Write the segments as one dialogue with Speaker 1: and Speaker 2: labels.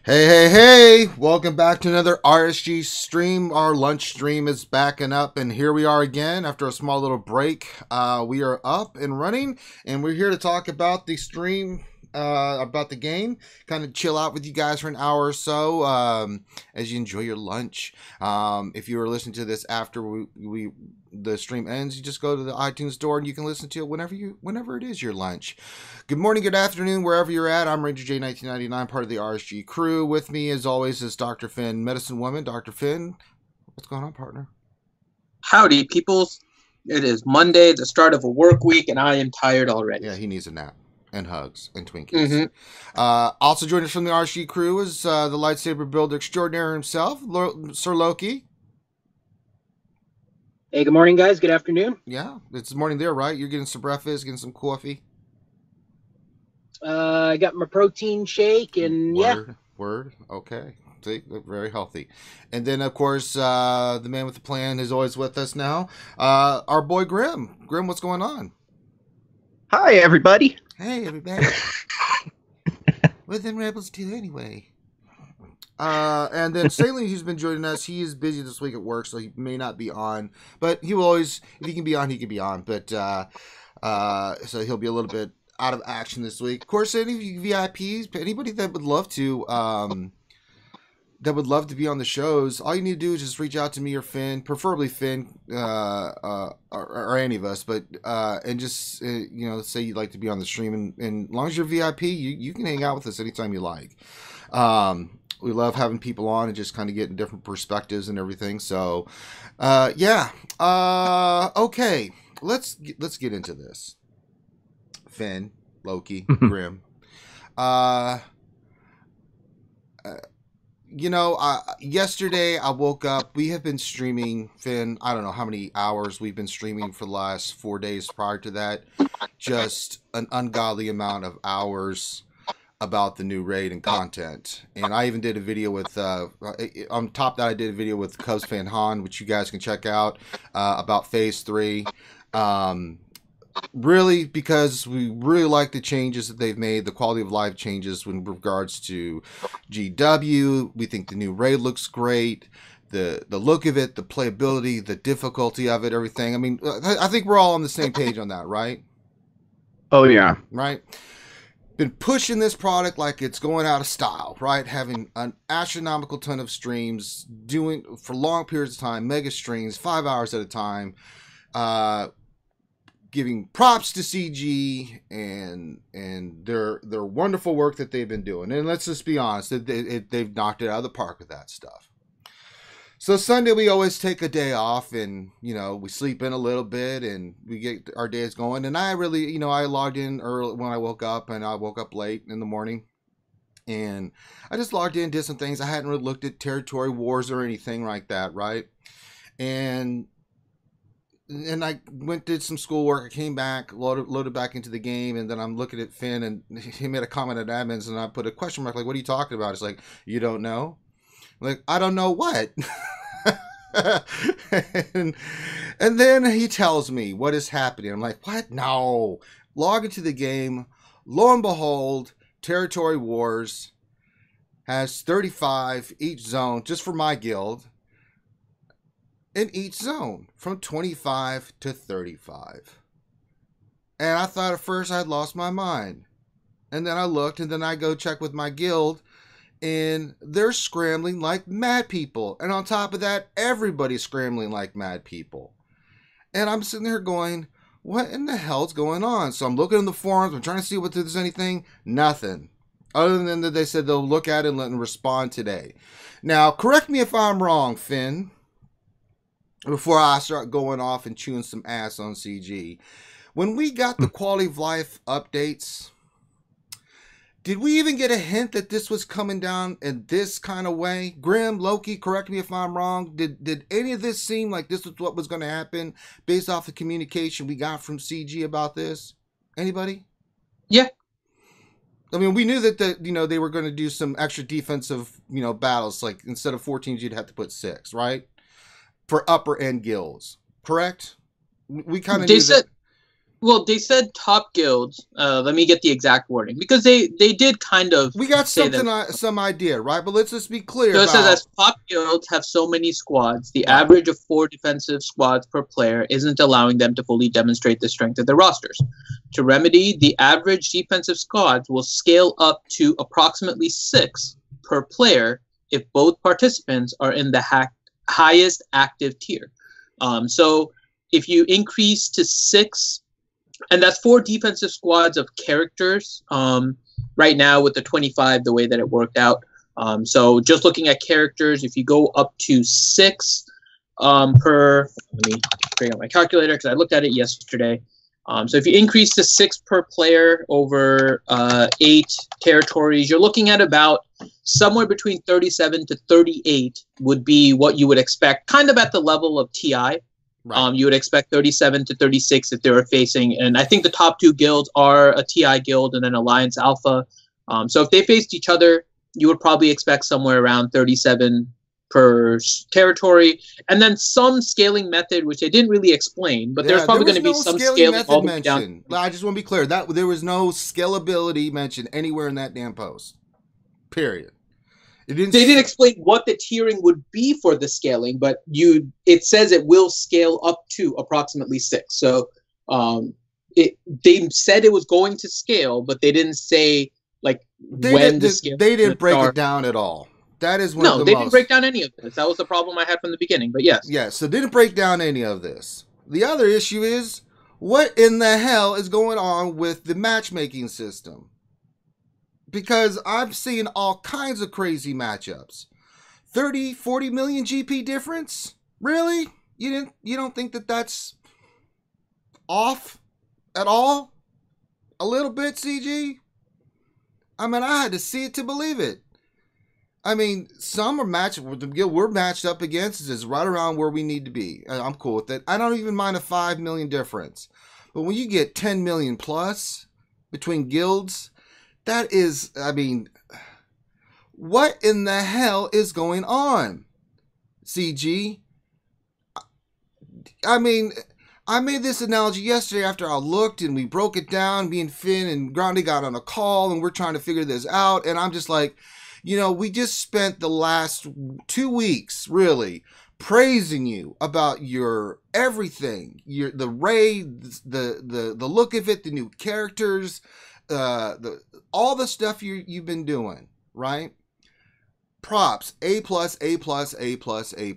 Speaker 1: Hey, hey, hey! Welcome back to another RSG stream. Our lunch stream is backing up, and here we are again after a small little break. We are up and running, and we're here to talk about the stream, about the game. Kind of chill out with you guys for an hour or so as you enjoy your lunch. If you are listening to this after the stream ends, you just go to the iTunes store and you can listen to it whenever it is your lunch. Good morning, good afternoon, wherever you're at. I'm Ranger J 1999, part of the RSG crew. With me, as always, is Dr. Finn, Medicine Woman. Dr. Finn, what's going on, partner?
Speaker 2: Howdy, peoples. It is Monday, the start of a work week, and I am tired already.
Speaker 1: Yeah, he needs a nap and hugs and Twinkies. Also joining us from the RSG crew is the lightsaber builder extraordinaire himself, Sir Loki.
Speaker 3: Hey, good morning, guys. Good afternoon.
Speaker 1: Yeah, it's morning there, right? You're getting some breakfast, getting some coffee.
Speaker 3: I got my protein shake, and
Speaker 1: Word. Okay. See, very healthy. And then, of course, the man with the plan is always with us now. Our boy Grim. Grim, what's going on?
Speaker 4: Hi, everybody.
Speaker 1: Hey, everybody. What them rebels do anyway? And then Saline, who's been joining us, he is busy this week at work, so he may not be on. But he will always, if he can be on, he can be on. But so he'll be a little bit out of action this week. Of course, any of you VIPs, anybody that would love to be on the shows, all you need to do is just reach out to me or Finn, preferably Finn, or any of us, but and just say you'd like to be on the stream, and as long as you're VIP, you can hang out with us anytime you like. We love having people on and just kind of getting different perspectives and everything. So, yeah. Okay, let's get into this. Finn, Loki, Grim. Yesterday I woke up. We have been streaming, Finn. I don't know how many hours we've been streaming for the last 4 days prior to that. Just an ungodly amount of hours about the new raid and content. And I even did a video with, on top of that, I did a video with Cubs fan Han, which you guys can check out, about Phase 3. Really, because we really like the changes that they've made, the quality of life changes in regards to GW. We think the new raid looks great. The look of it, the playability, the difficulty of it, everything. I mean, I think we're all on the same page on that, right?
Speaker 4: Oh, yeah.
Speaker 1: Right? Been pushing this product like it's going out of style, right? Having an astronomical ton of streams, doing for long periods of time, mega streams, 5 hours at a time, giving props to CG and their wonderful work that they've been doing. And let's just be honest, they've knocked it out of the park with that stuff. So Sunday we always take a day off, and we sleep in a little bit and we get our days going. And I really, I logged in early when I woke up, and I woke up late in the morning, and I just logged in, did some things. I hadn't really looked at territory wars or anything like that, right? And I did some schoolwork. I came back, loaded back into the game, and then I'm looking at Finn, and he made a comment at admins, and I put a question mark, like, what are you talking about? It's like, you don't know? I'm like, I don't know what? and then he tells me what is happening. I'm like, what? No. Log into the game. Lo and behold, Territory Wars has 35 each zone, just for my guild, in each zone, from 25 to 35. And I thought at first I'd lost my mind. And then I looked, and then I go check with my guild, and they're scrambling like mad people. And on top of that, everybody's scrambling like mad people. And I'm sitting there going, what in the hell's going on? So I'm looking in the forums, I'm trying to see if there's anything. Nothing. Other than that they said they'll look at it and respond today. Now, correct me if I'm wrong, Finn, before I start going off and chewing some ass on CG. When we got the quality of life updates, did we even get a hint that this was coming down in this kind of way? Grim, Loki, correct me if I'm wrong. Did any of this seem like this was what was going to happen based off the communication we got from CG about this? Anybody?
Speaker 2: Yeah.
Speaker 1: I mean, we knew that they were going to do some extra defensive, battles. Like instead of 4 teams, you'd have to put 6, right? For upper end guilds, correct? We kind of knew that.
Speaker 2: Well, they said top guilds. Let me get the exact wording because they did kind of
Speaker 1: We got
Speaker 2: say
Speaker 1: something,
Speaker 2: that.
Speaker 1: some idea, right? But let's just be clear
Speaker 2: So it says
Speaker 1: about
Speaker 2: as top guilds have so many squads, the
Speaker 1: right.
Speaker 2: average of 4 defensive squads per player isn't allowing them to fully demonstrate the strength of their rosters. To remedy, the average defensive squads will scale up to approximately 6 per player if both participants are in the highest active tier. So if you increase to 6, and that's 4 defensive squads of characters. Right now with the 25, the way that it worked out. So just looking at characters, if you go up to 6 per, let me bring out my calculator because I looked at it yesterday. So if you increase to 6 per player over 8 territories, you're looking at about somewhere between 37 to 38 would be what you would expect, kind of at the level of TI. Right. You would expect 37 to 36 if they were facing, and I think the top 2 guilds are a TI guild and an Alliance Alpha. So if they faced each other, you would probably expect somewhere around 37 per territory, and then some scaling method, which they didn't really explain, but there's probably going to be some scaling
Speaker 1: method
Speaker 2: all the way
Speaker 1: mentioned.
Speaker 2: down.
Speaker 1: I just want to be clear that there was no scalability mentioned anywhere in that damn post. Period.
Speaker 2: They didn't explain what the tiering would be for the scaling, but it says it will scale up to approximately 6. So they said it was going to scale, but they didn't say like when the scale.
Speaker 1: They didn't break it down at all. That is
Speaker 2: no, they didn't break down any of this. That was the problem I had from the beginning. But yes,
Speaker 1: so they didn't break down any of this. The other issue is what in the hell is going on with the matchmaking system? Because I've seen all kinds of crazy matchups. 30, 40 million GP difference? Really? You don't think that that's off at all? A little bit, CG? I mean, I had to see it to believe it. I mean, some are matched, the guild we're matched up against is right around where we need to be. I'm cool with it. I don't even mind a 5 million difference. But when you get 10 million plus between guilds, that is, I mean, what in the hell is going on, CG? I mean, I made this analogy yesterday after I looked and we broke it down. Me and Finn and Grande got on a call and we're trying to figure this out. And I'm just like, we just spent the last 2 weeks really praising you about your everything, the raid, the look of it, the new characters, all the stuff you've been doing, right? Props, A+, A+, A+, A+.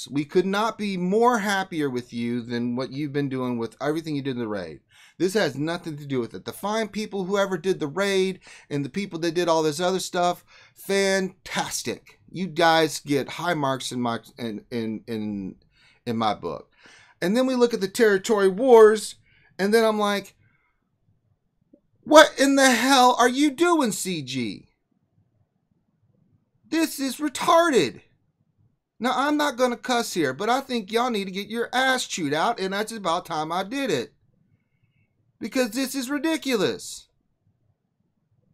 Speaker 1: We could not be more happier with you than what you've been doing with everything you did in the raid. This has nothing to do with it. The fine people, whoever did the raid, and the people that did all this other stuff, fantastic. You guys get high marks in my book. And then we look at the territory wars, and then I'm like, what in the hell are you doing, CG? This is retarded. Now, I'm not going to cuss here, but I think y'all need to get your ass chewed out, and that's about time I did it. Because this is ridiculous.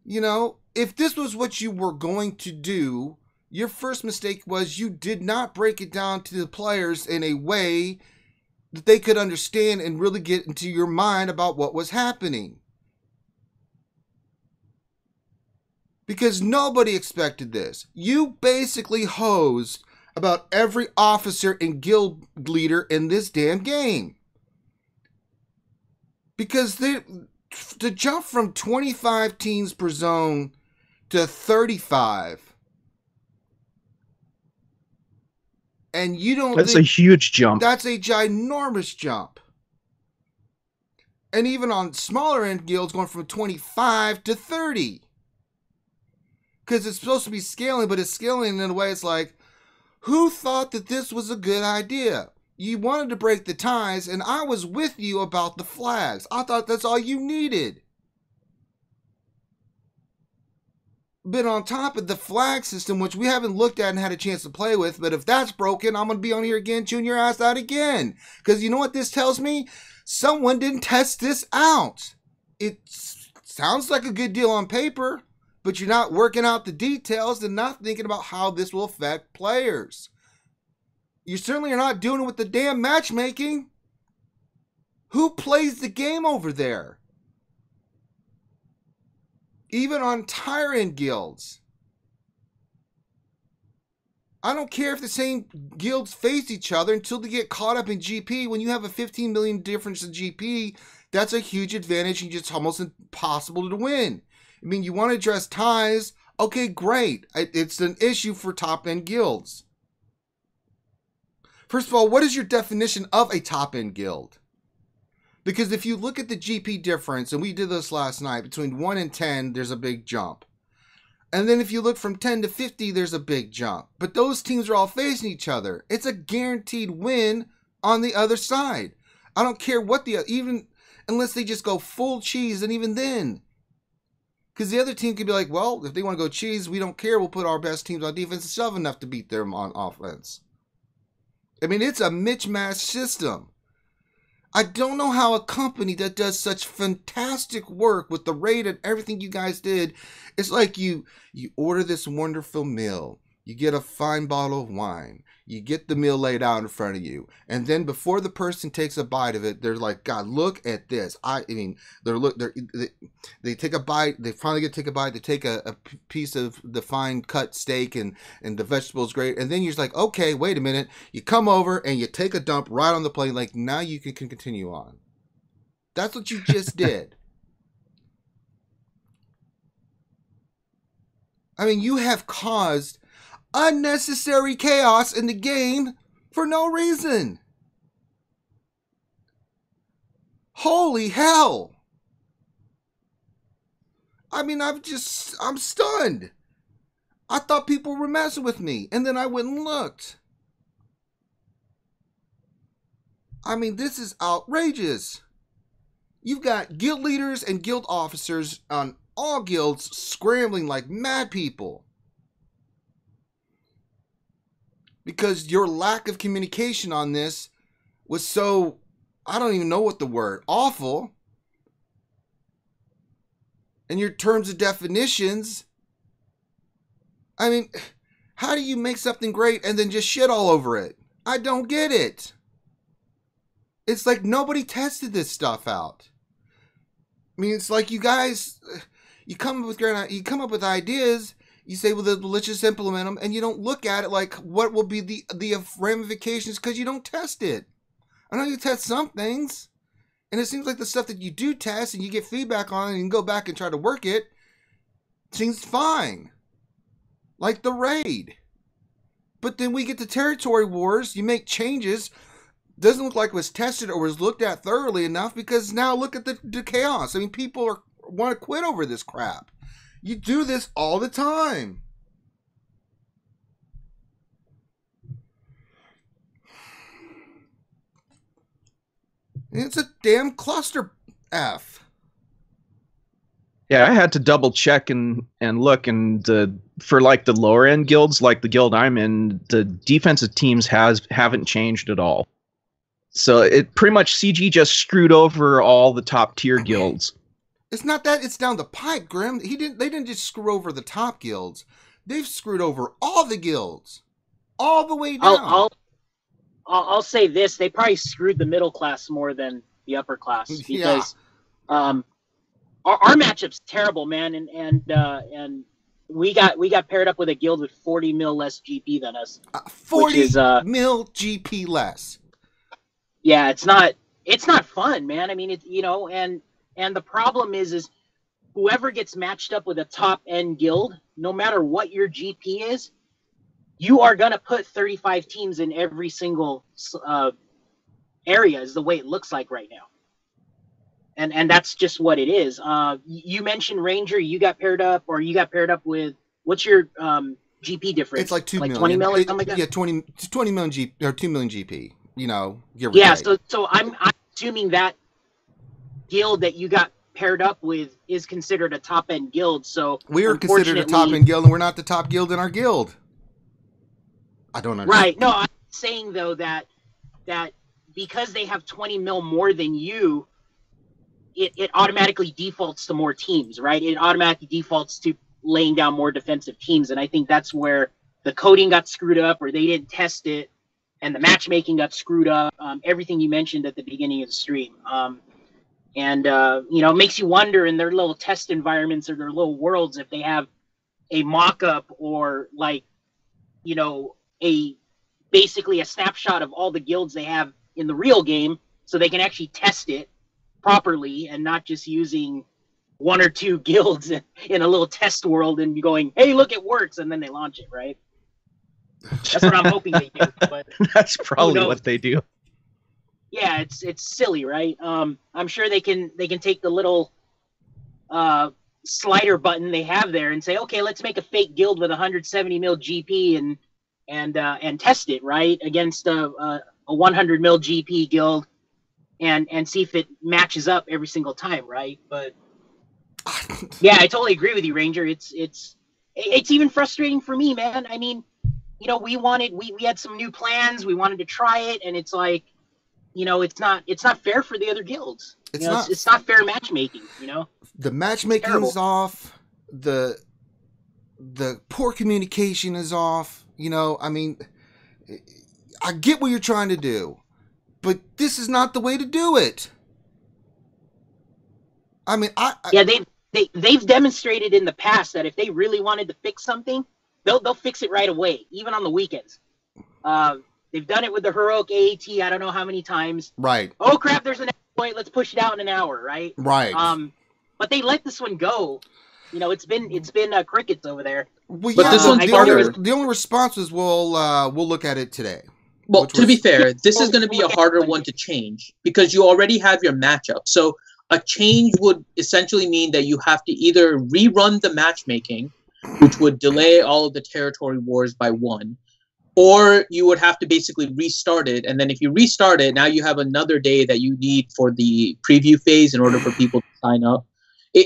Speaker 1: If this was what you were going to do, your first mistake was you did not break it down to the players in a way that they could understand and really get into your mind about what was happening. Because nobody expected this. You basically hosed about every officer and guild leader in this damn game. Because to jump from 25 teams per zone to 35, and you don't
Speaker 4: That's a huge jump.
Speaker 1: That's a ginormous jump. And even on smaller end guilds going from 25 to 30. Because it's supposed to be scaling, but it's scaling in a way it's like, who thought that this was a good idea? You wanted to break the ties, and I was with you about the flags. I thought that's all you needed. But on top of the flag system, which we haven't looked at and had a chance to play with, but if that's broken, I'm going to be on here again, chewing your ass out again. Because you know what this tells me? Someone didn't test this out. It sounds like a good deal on paper, but you're not working out the details and not thinking about how this will affect players. You certainly are not doing it with the damn matchmaking. Who plays the game over there? Even on higher end guilds. I don't care if the same guilds face each other until they get caught up in GP. When you have a 15 million difference in GP, that's a huge advantage and it's almost impossible to win. I mean, you want to address ties, okay, great. It's an issue for top-end guilds. First of all, what is your definition of a top-end guild? Because if you look at the GP difference, and we did this last night, between 1 and 10, there's a big jump. And then if you look from 10 to 50, there's a big jump. But those teams are all facing each other. It's a guaranteed win on the other side. I don't care what even unless they just go full cheese, and even then. Because the other team could be like, well, if they want to go cheese, we don't care. We'll put our best teams on defense and shove enough to beat them on offense. I mean, it's a mismatched system. I don't know how a company that does such fantastic work with the rate and everything you guys did, it's like you order this wonderful meal, you get a fine bottle of wine, you get the meal laid out in front of you, and then before the person takes a bite of it, they're like, God, look at this. They take a bite, they finally get to take a bite, they take a piece of the fine cut steak and the vegetables great, and then you're just like, okay, wait a minute, you come over and you take a dump right on the plate, like now you can continue on. That's what you just did. I mean, you have caused unnecessary chaos in the game for no reason. Holy hell. I mean, I'm stunned. I thought people were messing with me, and then I went and looked. I mean, this is outrageous. You've got guild leaders and guild officers on all guilds scrambling like mad people. Because your lack of communication on this was so, I don't even know what the word, awful. And your terms of definitions, I mean, how do you make something great and then just shit all over it? I don't get it. It's like nobody tested this stuff out. I mean, it's like you guys, you come up with ideas. You say, well, let's just implement them, and you don't look at it like what will be the ramifications because you don't test it. I know you test some things, and it seems like the stuff that you do test and you get feedback on and you can go back and try to work it, seems fine. Like the raid. But then we get to territory wars, you make changes, doesn't look like it was tested or was looked at thoroughly enough because now look at the chaos. I mean, people want to quit over this crap. You do this all the time. It's a damn cluster F.
Speaker 4: Yeah, I had to double check and look, and for like the lower end guilds, like the guild I'm in, the defensive teams haven't changed at all. So it pretty much CG just screwed over all the top tier guilds.
Speaker 1: It's not that, it's down the pipe, Grim. They didn't just screw over the top guilds. They've screwed over all the guilds. All the way down.
Speaker 3: I'll say this, they probably screwed the middle class more than the upper class because our matchup's terrible, man, and we got paired up with a guild with 40 mil less GP than us.
Speaker 1: 40 mil GP less.
Speaker 3: Yeah, it's not fun, man. I mean, and the problem is whoever gets matched up with a top end guild, no matter what your GP is, you are going to put 35 teams in every single area is the way it looks like right now. And that's just what it is. You mentioned Ranger, you got paired up with, what's your GP difference?
Speaker 1: It's like 2 million.
Speaker 3: 20 mil or something like that?
Speaker 1: Yeah, 20 million GP, or 2 million GP,
Speaker 3: Yeah, so I'm assuming that guild that you got paired up with is considered a top end guild. So
Speaker 1: we are considered a top end guild, and we're not the top guild in our guild. I don't understand.
Speaker 3: Right. No, I'm saying though that because they have 20 mil more than you, it automatically defaults to more teams, right? It automatically defaults to laying down more defensive teams, and I think that's where the coding got screwed up, or they didn't test it, and the matchmaking got screwed up. Everything you mentioned at the beginning of the stream. And it makes you wonder in their little test environments or their little worlds if they have a mock-up or basically a snapshot of all the guilds they have in the real game, so they can actually test it properly and not just using one or two guilds in a little test world and going, hey, look, it works, and then they launch it, right? That's what I'm hoping they do. But
Speaker 4: that's probably what they do.
Speaker 3: Yeah, it's silly, right? I'm sure they can take the little slider button they have there and say, okay, let's make a fake guild with 170 mil GP and test it, right, against a 100 mil GP guild and see if it matches up every single time, right? But yeah, I totally agree with you, Ranger. It's even frustrating for me, man. I mean, we had some new plans, we wanted to try it, and it's like, it's not fair for the other guilds. It's not fair matchmaking.
Speaker 1: The matchmaking is off. The poor communication is off. I mean, I get what you're trying to do, but this is not the way to do it. I mean,
Speaker 3: they've demonstrated in the past that if they really wanted to fix something, they'll fix it right away, even on the weekends. They've done it with the heroic AAT. I don't know how many times.
Speaker 1: Right.
Speaker 3: Oh crap! There's an exploit. Let's push it out in an hour. Right.
Speaker 1: Right.
Speaker 3: But they let this one go. It's been crickets over there.
Speaker 1: Well,
Speaker 2: but this one's harder.
Speaker 1: The only response was we'll look at it today.
Speaker 2: Well, to be fair, this is going to be a harder one to change because you already have your matchup. So a change would essentially mean that you have to either rerun the matchmaking, which would delay all of the territory wars by 1, or you would have to basically restart it. And then if you restart it, now you have another day that you need for the preview phase in order for people to sign up.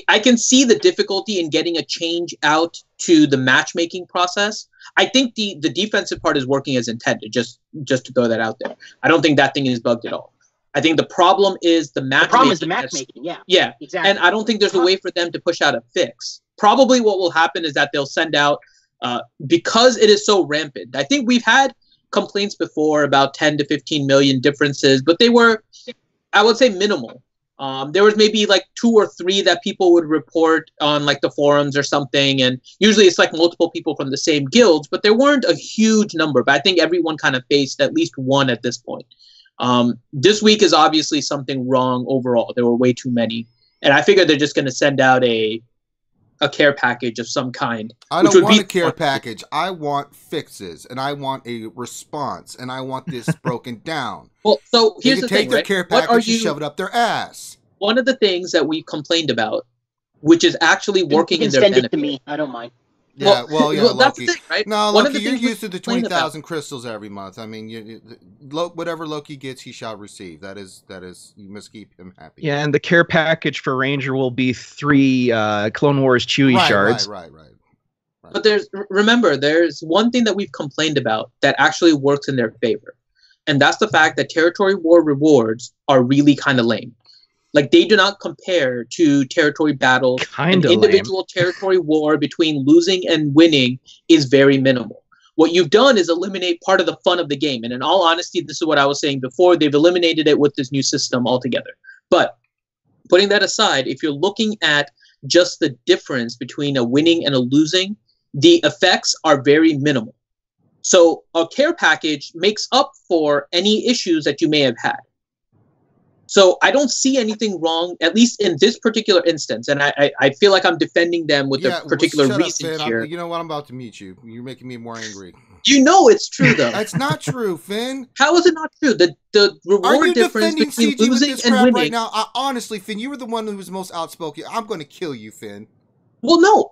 Speaker 2: I can see the difficulty in getting a change out to the matchmaking process. I think the defensive part is working as intended, just to throw that out there. I don't think that thing is bugged at all. I think the problem is the matchmaking.
Speaker 3: The problem is the matchmaking, yeah.
Speaker 2: Yeah,
Speaker 3: exactly.
Speaker 2: And I don't think there's a way for them to push out a fix. Probably what will happen is that they'll send out, because it is so rampant. I think we've had complaints before about 10 to 15 million differences, but they were, I would say, minimal. There was maybe like 2 or 3 that people would report on like the forums or something, and usually it's like multiple people from the same guilds, but there weren't a huge number. But I think everyone kind of faced at least one at this point. This week is obviously something wrong overall. There were way too many, and I figured they're just going to send out a care package of some kind.
Speaker 1: I don't want a care package. I want fixes, and I want a response, and I want this broken down.
Speaker 2: Well, so here's the thing,
Speaker 1: take their
Speaker 2: right?
Speaker 1: care package and shove it up their ass.
Speaker 2: One of the things that we complained about, which is actually working in their
Speaker 3: benefit.
Speaker 2: Send it
Speaker 3: to me. I don't mind.
Speaker 1: Yeah, well,
Speaker 2: that's the thing, right?
Speaker 1: No, Loki, you're used to the 20,000 crystals every month. I mean, whatever Loki gets, he shall receive. That is, you must keep him happy.
Speaker 4: Yeah, and the care package for Ranger will be 3 Clone Wars Chewie shards.
Speaker 1: Right.
Speaker 2: But remember, there's one thing that we've complained about that actually works in their favor, and that's the fact that territory war rewards are really kind of lame. Like, they do not compare to territory battles. An individual territory war between losing and winning is very minimal. What you've done is eliminate part of the fun of the game. And in all honesty, this is what I was saying before. They've eliminated it with this new system altogether. But putting that aside, if you're looking at just the difference between a winning and a losing, the effects are very minimal. So a care package makes up for any issues that you may have had. So I don't see anything wrong, at least in this particular instance. And I feel like I'm defending them with a particular reason here.
Speaker 1: You know what? I'm about to mute you. You're making me more angry.
Speaker 2: You know it's true, though.
Speaker 1: That's not true, Finn.
Speaker 2: How is it not true? The reward difference between
Speaker 1: CG
Speaker 2: losing and winning.
Speaker 1: Right now? Honestly, Finn, you were the one who was most outspoken. I'm going to kill you, Finn.
Speaker 2: Well, no.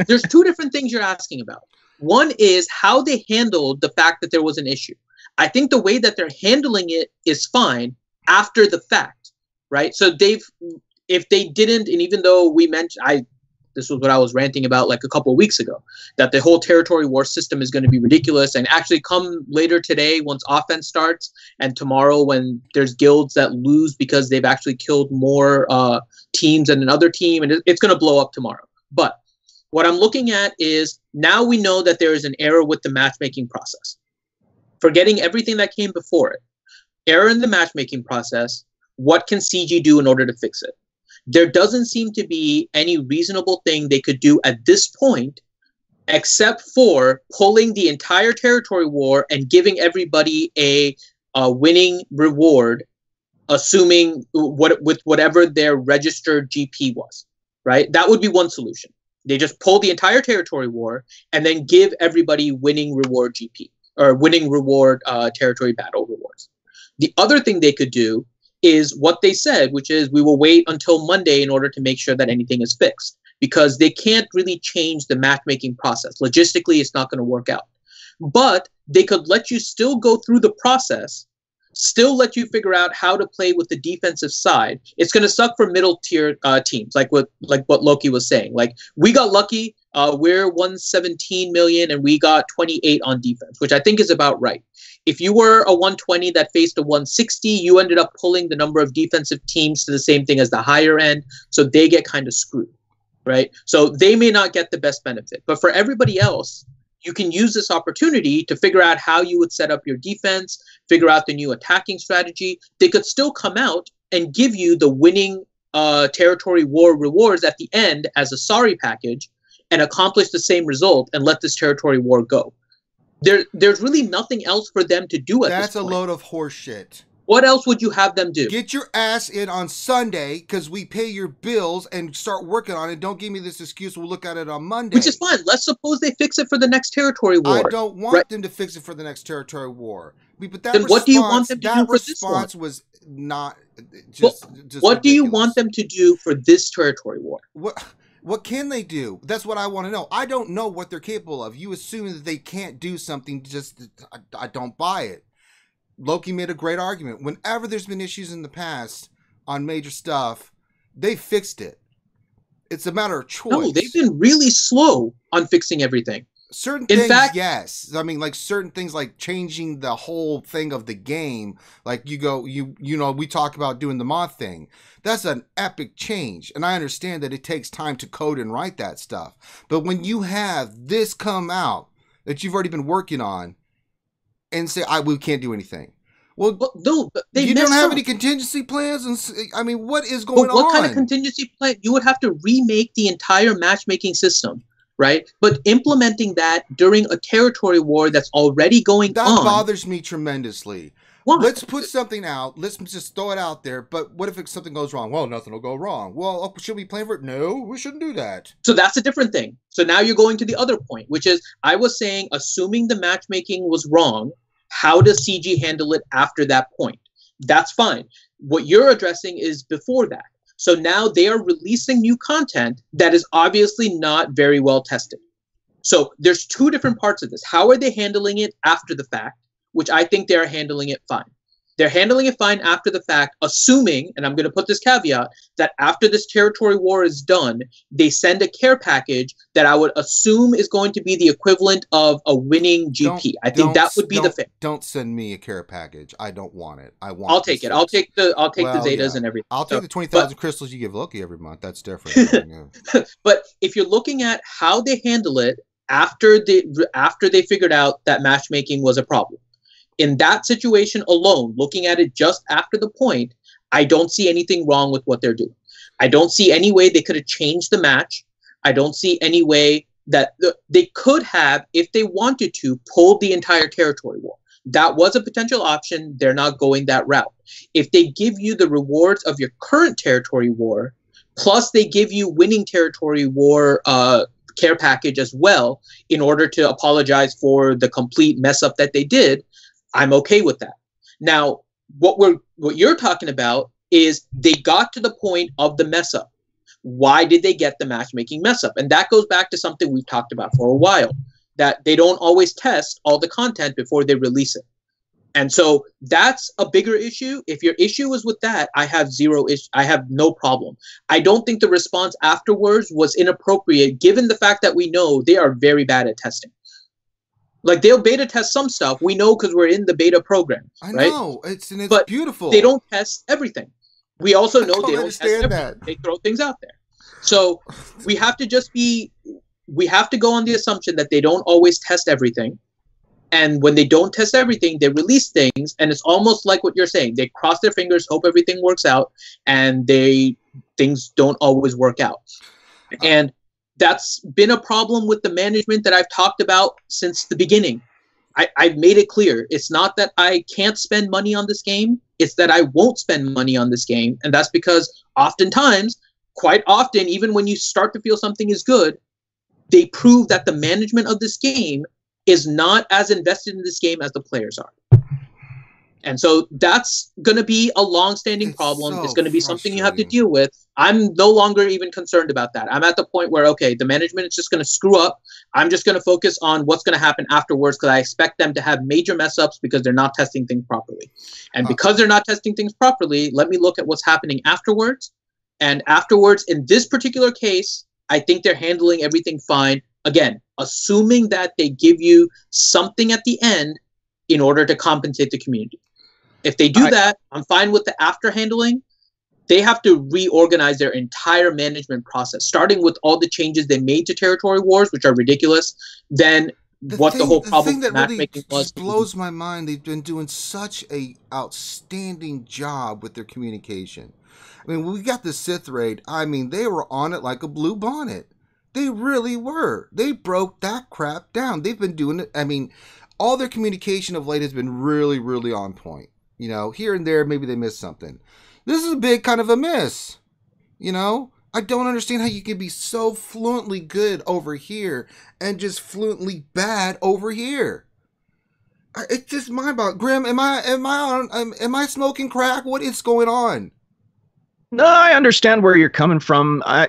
Speaker 2: There's 2 different things you're asking about. One is how they handled the fact that there was an issue. I think the way that they're handling it is fine after the fact, right? So if they didn't, and even though we mentioned, this was what I was ranting about like a couple of weeks ago, that the whole territory war system is going to be ridiculous, and actually come later today once offense starts, and tomorrow when there's guilds that lose because they've actually killed more teams than another team, and it's going to blow up tomorrow. But what I'm looking at is now we know that there is an error with the matchmaking process. forgetting everything that came before it, error in the matchmaking process, what can CG do in order to fix it? There doesn't seem to be any reasonable thing they could do at this point except for pulling the entire territory war and giving everybody a winning reward, assuming with whatever their registered GP was, right? That would be one solution. They just pull the entire territory war and then give everybody winning reward GP or winning reward territory battle rewards. The other thing they could do is what they said, which is we will wait until Monday in order to make sure that anything is fixed, because they can't really change the matchmaking process. Logistically, it's not going to work out. But they could let you still go through the process, still let you figure out how to play with the defensive side. It's going to suck for middle tier teams, like what Loki was saying. Like, we got lucky. We're 117 million and we got 28 on defense, which I think is about right. If you were a 120 that faced a 160, you ended up pulling the number of defensive teams to the same thing as the higher end, so they get kind of screwed, right? So they may not get the best benefit. But for everybody else, you can use this opportunity to figure out how you would set up your defense, figure out the new attacking strategy. They could still come out and give you the winning territory war rewards at the end as a sorry package and accomplish the same result and let this territory war go. There's really nothing else for them to do at this point.
Speaker 1: That's a load of horseshit.
Speaker 2: What else would you have them do?
Speaker 1: Get your ass in on Sunday because we pay your bills and start working on it. Don't give me this excuse. We'll look at it on Monday.
Speaker 2: Which is fine. Let's suppose they fix it for the next territory war.
Speaker 1: I don't want them to fix it for the next territory war. But that
Speaker 2: then what do you want them to do for this one?
Speaker 1: That response was not
Speaker 2: just what
Speaker 1: ridiculous.
Speaker 2: Do you want them to do for this territory war?
Speaker 1: What can they do? That's what I want to know. I don't know what they're capable of. You assume that they can't do something. I don't buy it. Loki made a great argument. Whenever there's been issues in the past on major stuff, they fixed it. It's a matter of choice.
Speaker 2: No, they've been really slow on fixing everything.
Speaker 1: Certain things, yes. I mean, like certain things, like changing the whole thing of the game. Like you know, we talk about doing the mod thing. That's an epic change, and I understand that it takes time to code and write that stuff. But when you have this come out that you've already been working on, and say, we can't do anything. Well,
Speaker 2: no,
Speaker 1: you don't have any contingency plans, and I mean, what is going on?
Speaker 2: What kind of contingency plan? You would have to remake the entire matchmaking system. Right? But implementing that during a territory war that's already going on.
Speaker 1: That bothers me tremendously. What? Let's put something out. Let's just throw it out there. But what if something goes wrong? Well, nothing will go wrong. Well, should we plan for it? No, we shouldn't do that.
Speaker 2: So that's a different thing. So now you're going to the other point, which is I was saying, assuming the matchmaking was wrong, how does CG handle it after that point? That's fine. What you're addressing is before that. So now they are releasing new content that is obviously not very well tested. So there's two different parts of this. How are they handling it after the fact? Which I think they're handling it fine. They're handling it fine after the fact, assuming, and I'm going to put this caveat, that after this territory war is done, they send a care package that I would assume is going to be the equivalent of a winning GP. I think that would be the fix.
Speaker 1: Don't send me a care package. I don't want it.
Speaker 2: I'll take it. I'll take the Zetas and everything.
Speaker 1: I'll take the 20,000 crystals you give Loki every month. That's different.
Speaker 2: But if you're looking at how they handle it after they figured out that matchmaking was a problem, in that situation alone, looking at it just after the point, I don't see anything wrong with what they're doing. I don't see any way they could have changed the match. I don't see any way that they could have, if they wanted to, pulled the entire territory war. That was a potential option. They're not going that route. If they give you the rewards of your current territory war, plus they give you winning territory war care package as well, in order to apologize for the complete mess up that they did, I'm okay with that. Now, what you're talking about is they got to the point of the mess up. Why did they get the matchmaking mess up? And that goes back to something we've talked about for a while, that they don't always test all the content before they release it. And so that's a bigger issue. If your issue is with that, I have no problem. I don't think the response afterwards was inappropriate, given the fact that we know they are very bad at testing. Like, they'll beta test some stuff. We know because we're in the beta program.
Speaker 1: I
Speaker 2: right?
Speaker 1: know. It's
Speaker 2: but
Speaker 1: beautiful.
Speaker 2: They don't test everything. We also know they don't test everything.
Speaker 1: That.
Speaker 2: They throw things out there. So we have to go on the assumption that they don't always test everything. And when they don't test everything, they release things, and it's almost like what you're saying. They cross their fingers, hope everything works out, and things don't always work out. And that's been a problem with the management that I've talked about since the beginning. I've made it clear. It's not that I can't spend money on this game. It's that I won't spend money on this game. And that's because oftentimes, quite often, even when you start to feel something is good, they prove that the management of this game is not as invested in this game as the players are. And so that's going to be a long-standing problem. It's going to be something you have to deal with. I'm no longer even concerned about that. I'm at the point where, okay, the management is just going to screw up. I'm just going to focus on what's going to happen afterwards because I expect them to have major mess-ups because they're not testing things properly. And because they're not testing things properly, let me look at what's happening afterwards. And afterwards, in this particular case, I think they're handling everything fine. Again, assuming that they give you something at the end in order to compensate the community. If they do that, I'm fine with the after handling. They have to reorganize their entire management process, starting with all the changes they made to territory wars, which are ridiculous. Then the whole problem
Speaker 1: that
Speaker 2: matchmaking
Speaker 1: really blows my mind. They've been doing such a outstanding job with their communication. I mean, we got the Sith raid. I mean, they were on it like a blue bonnet. They really were. They broke that crap down. They've been doing it. I mean, all their communication of late has been really, really on point. You know, here and there, maybe they missed something. This is a big kind of a miss. You know, I don't understand how you can be so fluently good over here and just fluently bad over here. It's just mind-boggling. Grim, am I smoking crack? What is going on?
Speaker 4: No, I understand where you're coming from. I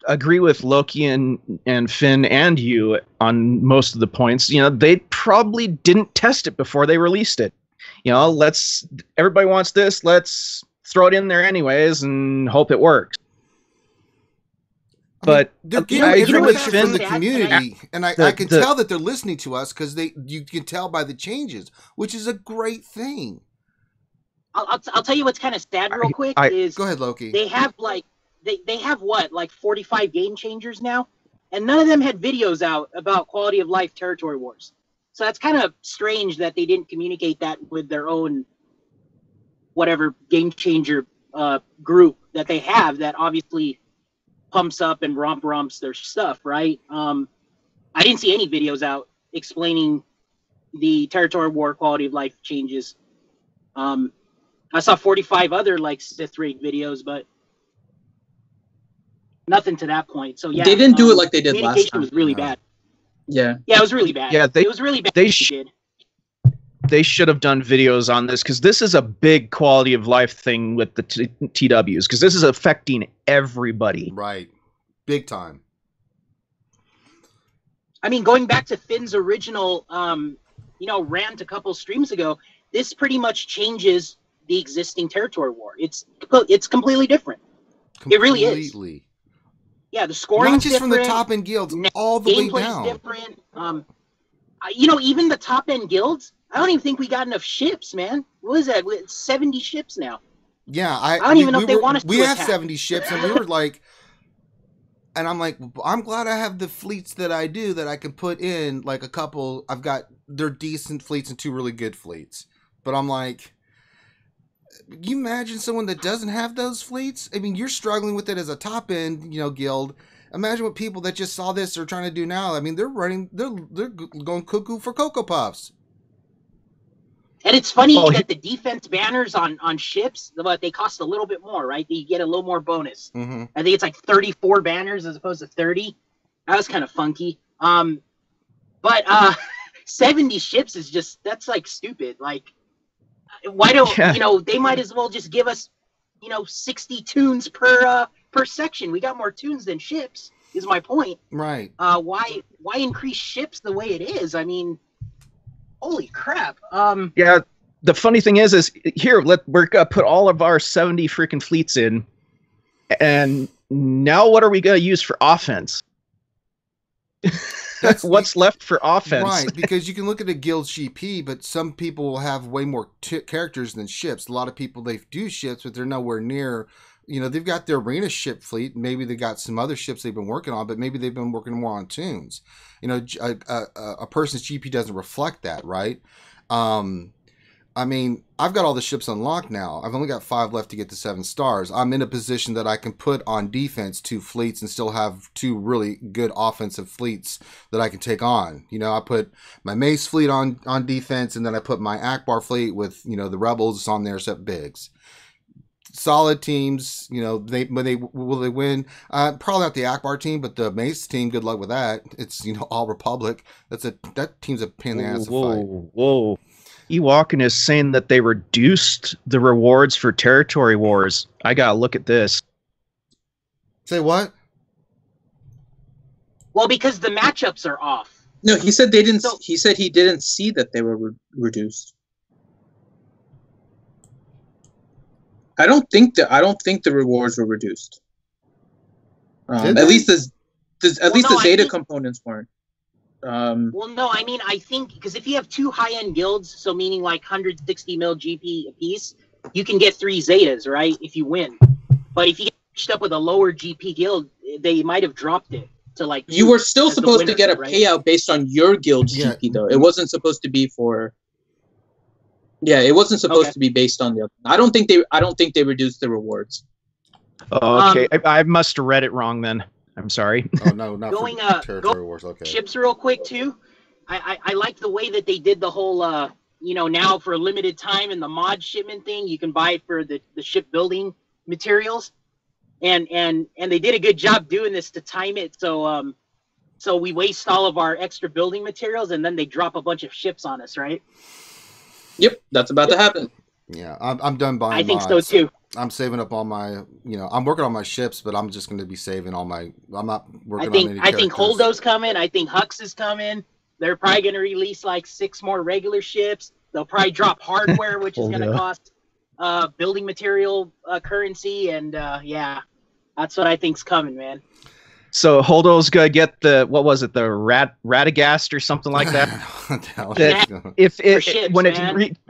Speaker 4: agree with Loki and Finn and you on most of the points. You know, they probably didn't test it before they released it. You know, everybody wants this, let's throw it in there anyways and hope it works. But
Speaker 1: they're getting information from the community, and I can tell that they're listening to us because you can tell by the changes, which is a great thing.
Speaker 3: I'll tell you what's kind of sad real quick is
Speaker 1: go ahead, Loki.
Speaker 3: They have they have what, like 45 game changers now, and none of them had videos out about quality of life territory wars. So that's kind of strange that they didn't communicate that with their own whatever game changer group that they have that obviously pumps up and romps their stuff, right? I didn't see any videos out explaining the territory war quality of life changes. I saw 45 other like Sith raid videos, but nothing to that point. So yeah,
Speaker 2: they didn't do it like they did last time.
Speaker 3: Communication was really bad.
Speaker 2: Yeah,
Speaker 3: it was really bad.
Speaker 4: Yeah,
Speaker 3: it was really bad.
Speaker 4: They should have done videos on this because this is a big quality of life thing with the TWs because this is affecting everybody.
Speaker 1: Right, big time.
Speaker 3: I mean, going back to Finn's original, rant a couple streams ago, this pretty much changes the existing territory war. It's completely different. It really is. Yeah, the scoring
Speaker 1: not just from the top end guilds, all the way down.
Speaker 3: Different. Even the top end guilds. I don't even think we got enough ships, man. What is that? 70 ships now.
Speaker 1: Yeah,
Speaker 3: I don't even know if they want us to
Speaker 1: We have
Speaker 3: attack.
Speaker 1: 70 ships, and we were like, and I'm like, I'm glad I have the fleets that I do that I can put in like a couple. They're decent fleets and 2 really good fleets, but I'm like. Can you imagine someone that doesn't have those fleets? I mean, you're struggling with it as a top end, guild. Imagine what people that just saw this are trying to do now. I mean, they're going cuckoo for Cocoa Puffs.
Speaker 3: And it's funny that the defense banners on ships, but they cost a little bit more, right? You get a little more bonus.
Speaker 1: Mm-hmm.
Speaker 3: I think it's like 34 banners as opposed to 30. That was kind of funky. But 70 ships is that's like stupid. Like, why don't they might as well just give us 60 tunes per section. We got more tunes than ships is my point.
Speaker 1: Right.
Speaker 3: Why increase ships the way it is? I mean, holy crap.
Speaker 4: Yeah, the funny thing is here we're gonna put all of our 70 freaking fleets in, and now what are we gonna use for offense? What's left for offense?
Speaker 1: Right, because you can look at a guild GP, but some people will have way more characters than ships. A lot of people, they do ships, but they're nowhere near they've got their arena ship fleet. Maybe they got some other ships they've been working on, but maybe they've been working more on tunes. A person's GP doesn't reflect that, right? I've got all the ships unlocked now. I've only got 5 left to get to 7 stars. I'm in a position that I can put on defense 2 fleets and still have 2 really good offensive fleets that I can take on. I put my Mace fleet on defense, and then I put my Akbar fleet with, the rebels on there except Biggs. Solid teams, will they win? Probably not the Akbar team, but the Mace team. Good luck with that. It's all Republic. That team's a pain in the ass to fight.
Speaker 4: Whoa! Ewokin is saying that they reduced the rewards for territory wars. I gotta look at this.
Speaker 1: Say what?
Speaker 3: Well, because the matchups are off.
Speaker 2: No, he said they didn't. He said he didn't see that they were reduced. I don't think the rewards were reduced. At least the Zeta components weren't.
Speaker 3: Well, no, I think because if you have 2 high-end guilds, so meaning like 160 mil GP apiece, you can get 3 Zetas, right? If you win. But if you get matched up with a lower GP guild, they might have dropped it to like.
Speaker 2: You were still supposed to get a payout based on your guild's GP, though. It wasn't supposed to be for. Yeah, it wasn't supposed to be based on the other. I don't think they reduced the rewards.
Speaker 4: Oh, okay. I must have read it wrong then. I'm sorry.
Speaker 1: Oh no, not going for territory wars. Okay.
Speaker 3: Ships real quick too. I like the way that they did the whole now for a limited time in the mod shipment thing, you can buy it for the shipbuilding materials. And they did a good job doing this to time it so we waste all of our extra building materials and then they drop a bunch of ships on us, right?
Speaker 2: Yep, that's about to happen.
Speaker 1: Yeah, I'm done buying.
Speaker 3: I think so too.
Speaker 1: I'm saving up all my, I'm working on my ships, but I'm just going to be saving all my. I'm not working on any characters.
Speaker 3: I think Holdo's coming. I think Hux is coming. They're probably going to release like 6 more regular ships. They'll probably drop hardware, which is going to cost building material currency, and that's what I think's coming, man.
Speaker 4: So Holdo's gonna get the the Radagast or something like that.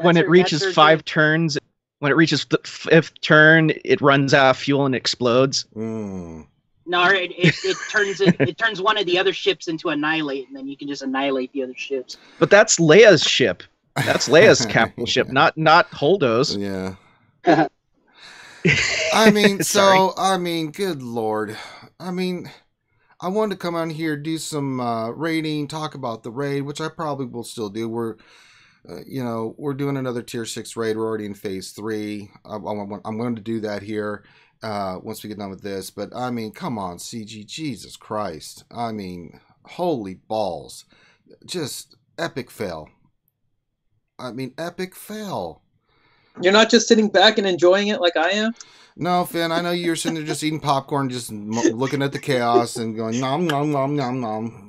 Speaker 4: When it reaches 5 turns, when it reaches the 5th turn, it runs out of fuel and explodes.
Speaker 1: Mm.
Speaker 3: No, it turns one of the other ships into Annihilate, and then you can just annihilate the other ships.
Speaker 4: But that's Leia's ship. That's Leia's capital ship, not Holdo's.
Speaker 1: Yeah. Good Lord. I wanted to come on here, do some raiding, talk about the raid, which I probably will still do. We're doing another tier 6 raid. We're already in phase 3. I'm going to do that here once we get done with this. But come on, CG, Jesus Christ! Holy balls! Just epic fail. Epic fail.
Speaker 2: You're not just sitting back and enjoying it like I am?
Speaker 1: No, Finn, I know you're sitting there just eating popcorn, just looking at the chaos and going, nom, nom, nom, nom, nom.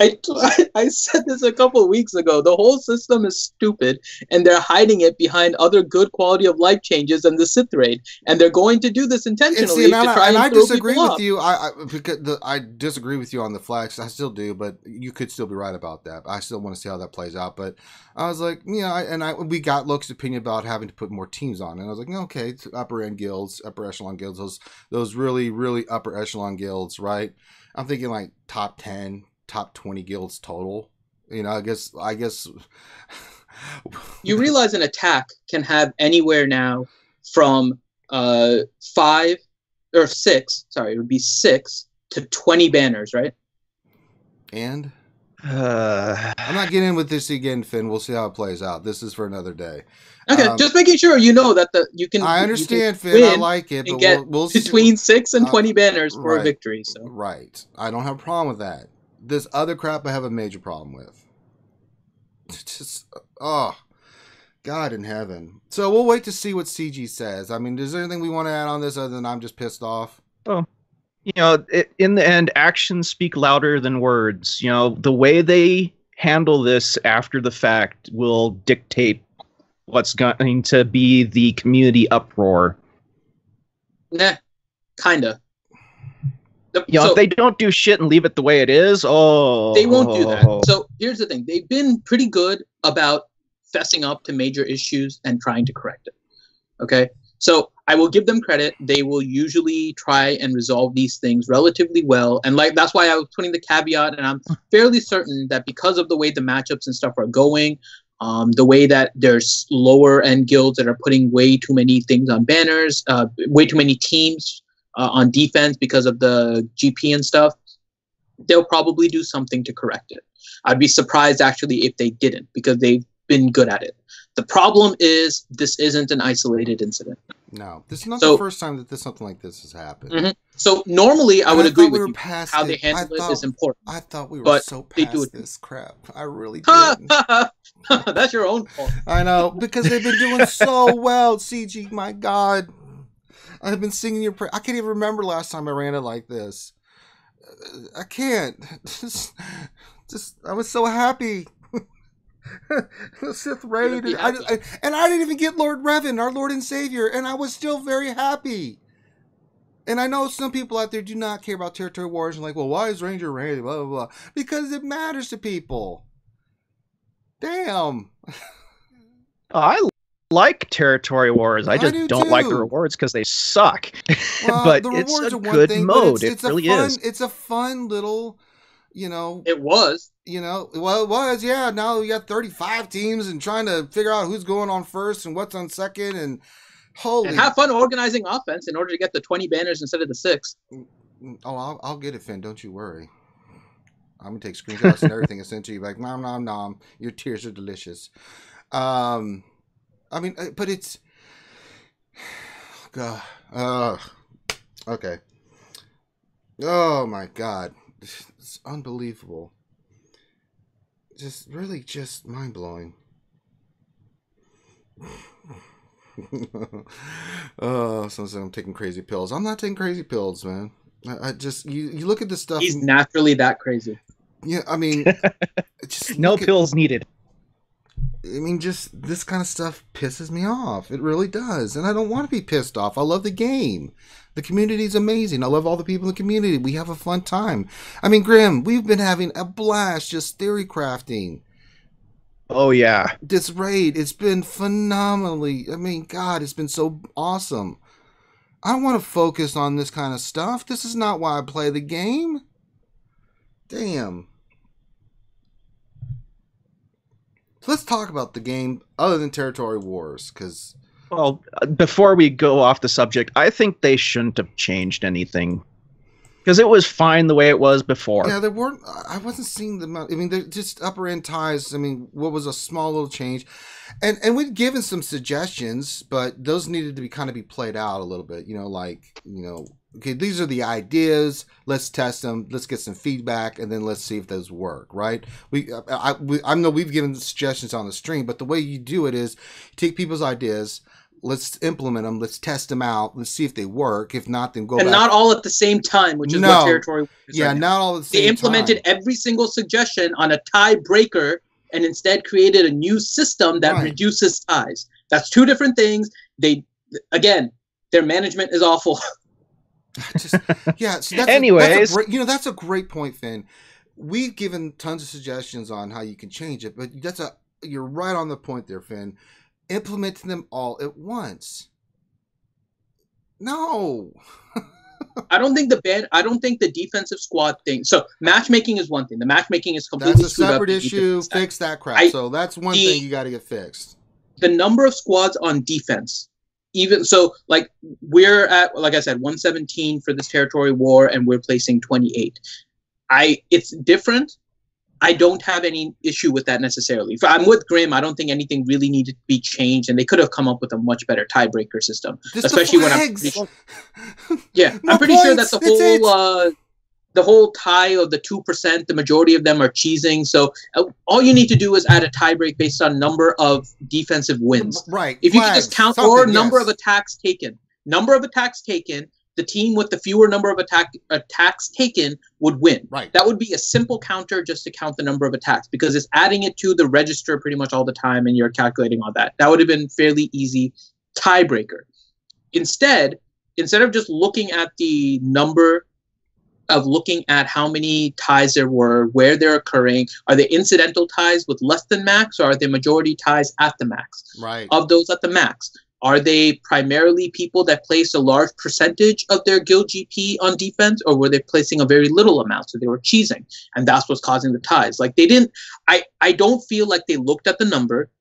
Speaker 2: I said this a couple of weeks ago. The whole system is stupid, and they're hiding it behind other good quality of life changes and the Sith raid. And they're going to do this intentionally to try and
Speaker 1: I
Speaker 2: throw
Speaker 1: disagree
Speaker 2: people
Speaker 1: with
Speaker 2: off.
Speaker 1: you. I disagree with you on the flex. I still do, but you could still be right about that. I still want to see how that plays out. But I was like, we got Luke's opinion about having to put more teams on, and I was like, okay, it's upper echelon guilds, those really, really upper echelon guilds, right? I'm thinking like top 10. Top 20 guilds total. I guess
Speaker 2: you realize an attack can have anywhere now from 5 or 6, it would be 6 to 20 banners, right?
Speaker 1: And I'm not getting in with this again, Finn. We'll see how it plays out. This is for another day.
Speaker 2: Okay, just making sure that you can.
Speaker 1: I understand, Finn. I like it, but
Speaker 2: get
Speaker 1: we'll
Speaker 2: between 6 and 20 banners for a victory. So
Speaker 1: right, I don't have a problem with that. This other crap I have a major problem with. Just, God in heaven. So we'll wait to see what CG says. Is there anything we want to add on this other than I'm just pissed off?
Speaker 4: Oh, in the end, actions speak louder than words. The way they handle this after the fact will dictate what's going to be the community uproar.
Speaker 2: Nah, kinda.
Speaker 4: If they don't do shit and leave it the way it is,
Speaker 2: they won't do that. So here's the thing. They've been pretty good about fessing up to major issues and trying to correct it. Okay? So I will give them credit. They will usually try and resolve these things relatively well. And like that's why I was putting the caveat, and I'm fairly certain that because of the way the matchups and stuff are going, the way that there's lower end guilds that are putting way too many things on banners, way too many teams on defense because of the GP and stuff, they'll probably do something to correct it. I'd be surprised actually if they didn't, because they've been good at it. The problem is this isn't an isolated incident.
Speaker 1: No, this is not the first time that something like this has happened.
Speaker 2: Mm-hmm. So normally I would agree with you. How they handle it is important.
Speaker 1: I thought we were so past this crap. I really did.
Speaker 2: That's your own fault.
Speaker 1: I know, because they've been doing so well, CG. My God, I've been singing your prayer. I can't even remember last time I ran it like this. I can't. Just I was so happy. Sith Raid, and I didn't even get Lord Revan, our Lord and Savior, and I was still very happy. And I know some people out there do not care about territory wars and like, well, why is Ranger raided? Blah blah blah. Because it matters to people. Damn.
Speaker 4: I like territory wars. I just don't like the rewards because they suck.
Speaker 1: Well,
Speaker 4: but
Speaker 1: the
Speaker 4: it's
Speaker 1: rewards
Speaker 4: a
Speaker 1: are one
Speaker 4: good
Speaker 1: thing,
Speaker 4: mode.
Speaker 1: It's
Speaker 4: it really
Speaker 1: fun,
Speaker 4: is.
Speaker 1: It's a fun little, you know.
Speaker 2: It was.
Speaker 1: You know, well, it was, yeah. Now we got 35 teams and trying to figure out who's going on first and what's on second, and holy.
Speaker 2: And have fun organizing offense in order to get the 20 banners instead of the 6.
Speaker 1: Oh, I'll get it, Finn. Don't you worry. I'm gonna take screenshots and everything and send to you. Like, nom nom nom. Your tears are delicious. I mean, but it's. God. Okay. Oh my God. It's unbelievable. Just really just mind blowing. Oh, someone said I'm taking crazy pills. I'm not taking crazy pills, man. I just you look at this stuff.
Speaker 2: He's naturally that crazy.
Speaker 1: Yeah, I mean, just
Speaker 4: no pills needed.
Speaker 1: I mean, just this kind of stuff pisses me off. It really does, and I don't want to be pissed off. I love the game. The community is amazing. I love all the people in the community. We have a fun time. I mean, Grim, we've been having a blast just theory crafting.
Speaker 4: Oh, yeah.
Speaker 1: This raid, it's been phenomenally, I mean, God, it's been so awesome. I want to focus on this kind of stuff. This is not why I play the game. Damn. So let's talk about the game other than Territory Wars, because...
Speaker 4: Well, before we go off the subject, I think they shouldn't have changed anything. Because it was fine the way it was before.
Speaker 1: Yeah, there weren't... I wasn't seeing them... I mean, they're just upper end ties. I mean, what was a small little change. And we'd given some suggestions, but those needed to be kind of be played out a little bit. You know, like, you know... Okay, these are the ideas. Let's test them. Let's get some feedback, and then let's see if those work, right? I know we've given suggestions on the stream, but the way you do it is you take people's ideas, let's implement them, let's test them out, let's see if they work. If not, then go back.
Speaker 2: And not all at the same time, which is what territory is.
Speaker 1: Yeah,
Speaker 2: right
Speaker 1: not all at the same time.
Speaker 2: They implemented every single suggestion on a tiebreaker and instead created a new system that reduces ties. That's two different things. Again, their management is awful.
Speaker 1: Yeah. So
Speaker 4: anyways,
Speaker 1: that's a great point, Finn. We've given tons of suggestions on how you can change it, but you're right on the point there, Finn. Implementing them all at once. No.
Speaker 2: I don't think the defensive squad thing. So matchmaking is one thing. The matchmaking is completely
Speaker 1: that's a separate issue. Fix that crap. So that's one thing you got to get fixed.
Speaker 2: The number of squads on defense. Even so, like we're at, like I said, 117 for this territory war, and we're placing 28. It's different. I don't have any issue with that necessarily. If I'm with Grim, I don't think anything really needed to be changed, and they could have come up with a much better tiebreaker system. Especially when I'm pretty sure that the whole tie of the 2%, the majority of them are cheesing. So all you need to do is add a tiebreak based on number of defensive wins.
Speaker 1: Right.
Speaker 2: If you could just count number of attacks taken. Number of attacks taken, the team with the fewer number of attacks taken would win.
Speaker 1: Right.
Speaker 2: That would be a simple counter just to count the number of attacks, because it's adding it to the register pretty much all the time and you're calculating all that. That would have been fairly easy tiebreaker. Instead of just looking at the number of looking at how many ties there were, where they're occurring, are they incidental ties with less than max, or are they majority ties at the max?
Speaker 1: Right.
Speaker 2: Of those at the max, Are they primarily people that place a large percentage of their guild GP on defense, or were they placing a very little amount, so they were cheesing, and that's what's causing the ties? Like, they didn't. I don't feel like they looked at the number.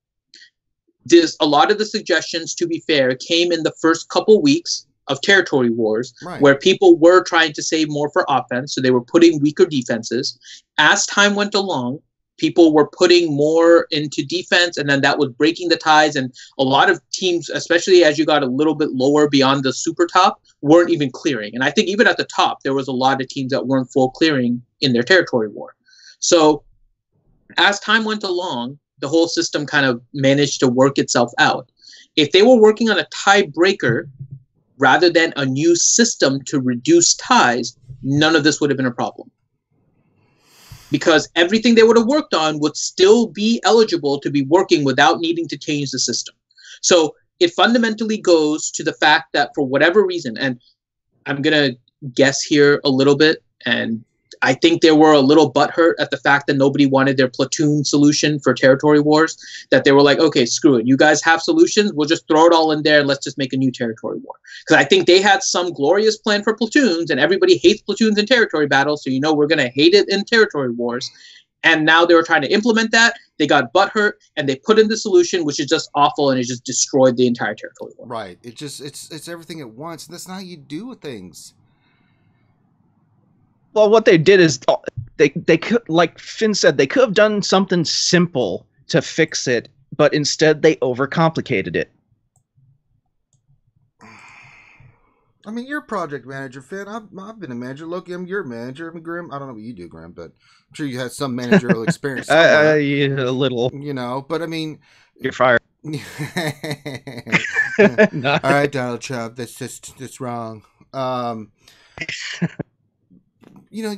Speaker 2: There's a lot of the suggestions, to be fair, came in the first couple weeks of territory wars,
Speaker 1: Right.
Speaker 2: where people were trying to save more for offense, so they were putting weaker defenses. As time went along, people were putting more into defense, and then that was breaking the ties. And a lot of teams, especially as you got a little bit lower beyond the super top, weren't even clearing. And I think even at the top, there was a lot of teams that weren't full clearing in their territory war. So as time went along, the whole system kind of managed to work itself out. If they were working on a tiebreaker rather than a new system to reduce ties, none of this would have been a problem. Because everything they would have worked on would still be eligible to be working without needing to change the system. So it fundamentally goes to the fact that for whatever reason, and I'm going to guess here a little bit, and I think they were a little butthurt at the fact that nobody wanted their platoon solution for territory wars, that they were like, okay, screw it. You guys have solutions. We'll just throw it all in there and let's just make a new territory war. Because I think they had some glorious plan for platoons, and everybody hates platoons in territory battles. So, we're going to hate it in territory wars. And now they were trying to implement that. They got butthurt and they put in the solution, which is just awful, and it just destroyed the entire territory war.
Speaker 1: Right. It's everything at once. That's not how you do things.
Speaker 4: Well, what they did is they could, like Finn said, they could have done something simple to fix it, but instead they overcomplicated it.
Speaker 1: I mean, you're a project manager, Finn. I've been a manager. Look, you're a manager. I mean, Grim, I don't know what you do, Grim, but I'm sure you had some managerial experience.
Speaker 4: Yeah, a little.
Speaker 1: But I mean,
Speaker 4: you're fired.
Speaker 1: All right, Donald Trump, that's wrong. You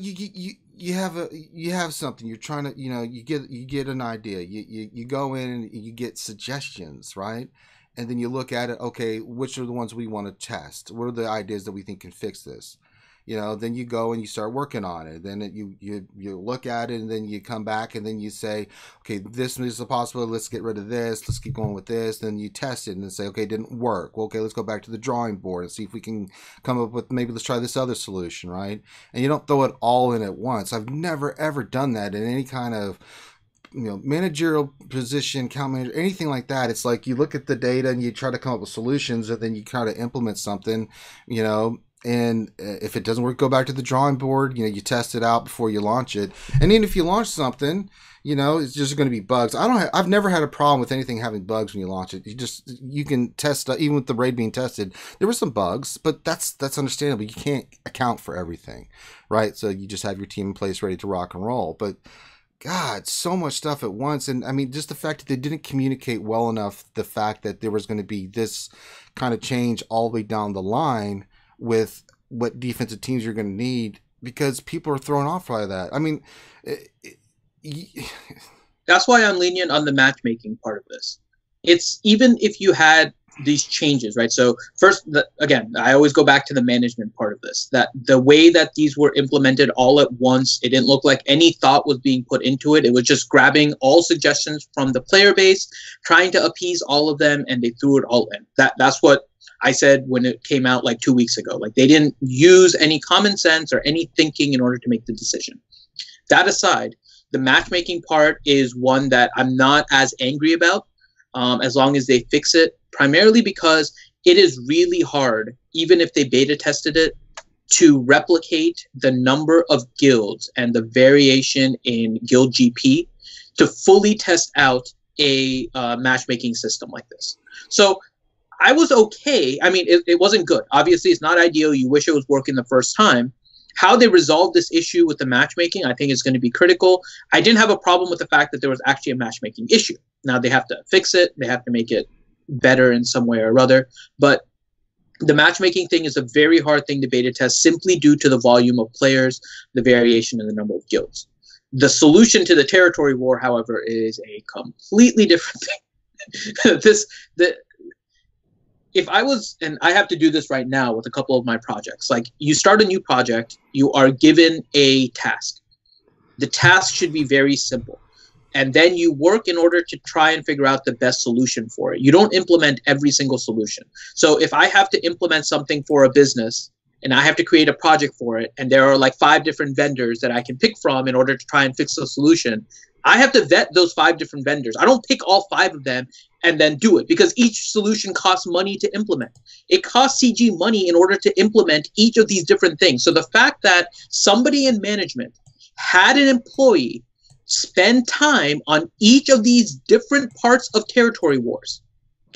Speaker 1: have something you're trying to, you get an idea, you go in and you get suggestions, right? And then you look at it, okay, which are the ones we want to test? What are the ideas that we think can fix this? Then you go and you start working on it. Then you look at it, and then you come back and then you say, okay, this is a possibility. Let's get rid of this. Let's keep going with this. Then you test it and then say, okay, it didn't work. Well, okay, let's go back to the drawing board and see if we can come up with, maybe let's try this other solution, right? And you don't throw it all in at once. I've never, ever done that in any kind of managerial position, account manager, anything like that. It's like you look at the data and you try to come up with solutions, and then you try to implement something, and if it doesn't work, go back to the drawing board. You test it out before you launch it. And even if you launch something, it's just going to be bugs. I've never had a problem with anything having bugs when you launch it. You can test, even with the raid being tested, there were some bugs, but that's understandable. You can't account for everything, right? So you just have your team in place ready to rock and roll. But God, so much stuff at once. And I mean, just the fact that they didn't communicate well enough, the fact that there was going to be this kind of change all the way down the line with what defensive teams you're going to need, because people are thrown off by that. I mean,
Speaker 2: that's why I'm lenient on the matchmaking part of this. It's even if you had these changes, right? So first, again, I always go back to the management part of this, that the way that these were implemented all at once, it didn't look like any thought was being put into it. It was just grabbing all suggestions from the player base, trying to appease all of them, and they threw it all in. That's what I said when it came out like 2 weeks ago. Like, they didn't use any common sense or any thinking in order to make the decision. That aside, the matchmaking part is one that I'm not as angry about, as long as they fix it, primarily because it is really hard, even if they beta tested it, to replicate the number of guilds and the variation in guild GP to fully test out a matchmaking system like this. So I was okay. I mean, it wasn't good. Obviously, it's not ideal. You wish it was working the first time. How they resolved this issue with the matchmaking, I think, is going to be critical. I didn't have a problem with the fact that there was actually a matchmaking issue. Now they have to fix it. They have to make it better in some way or other. But the matchmaking thing is a very hard thing to beta test, simply due to the volume of players, the variation in the number of guilds. The solution to the territory war, however, is a completely different thing. If I was, and I have to do this right now with a couple of my projects, like, you start a new project, you are given a task. The task should be very simple. and then you work in order to try and figure out the best solution for it. You don't implement every single solution. So if I have to implement something for a business and I have to create a project for it, and there are like 5 different vendors that I can pick from in order to try and fix the solution, I have to vet those 5 different vendors. I don't pick all 5 of them and then do it, because each solution costs money to implement. It costs CG money in order to implement each of these different things. So the fact that somebody in management had an employee spend time on each of these different parts of Territory Wars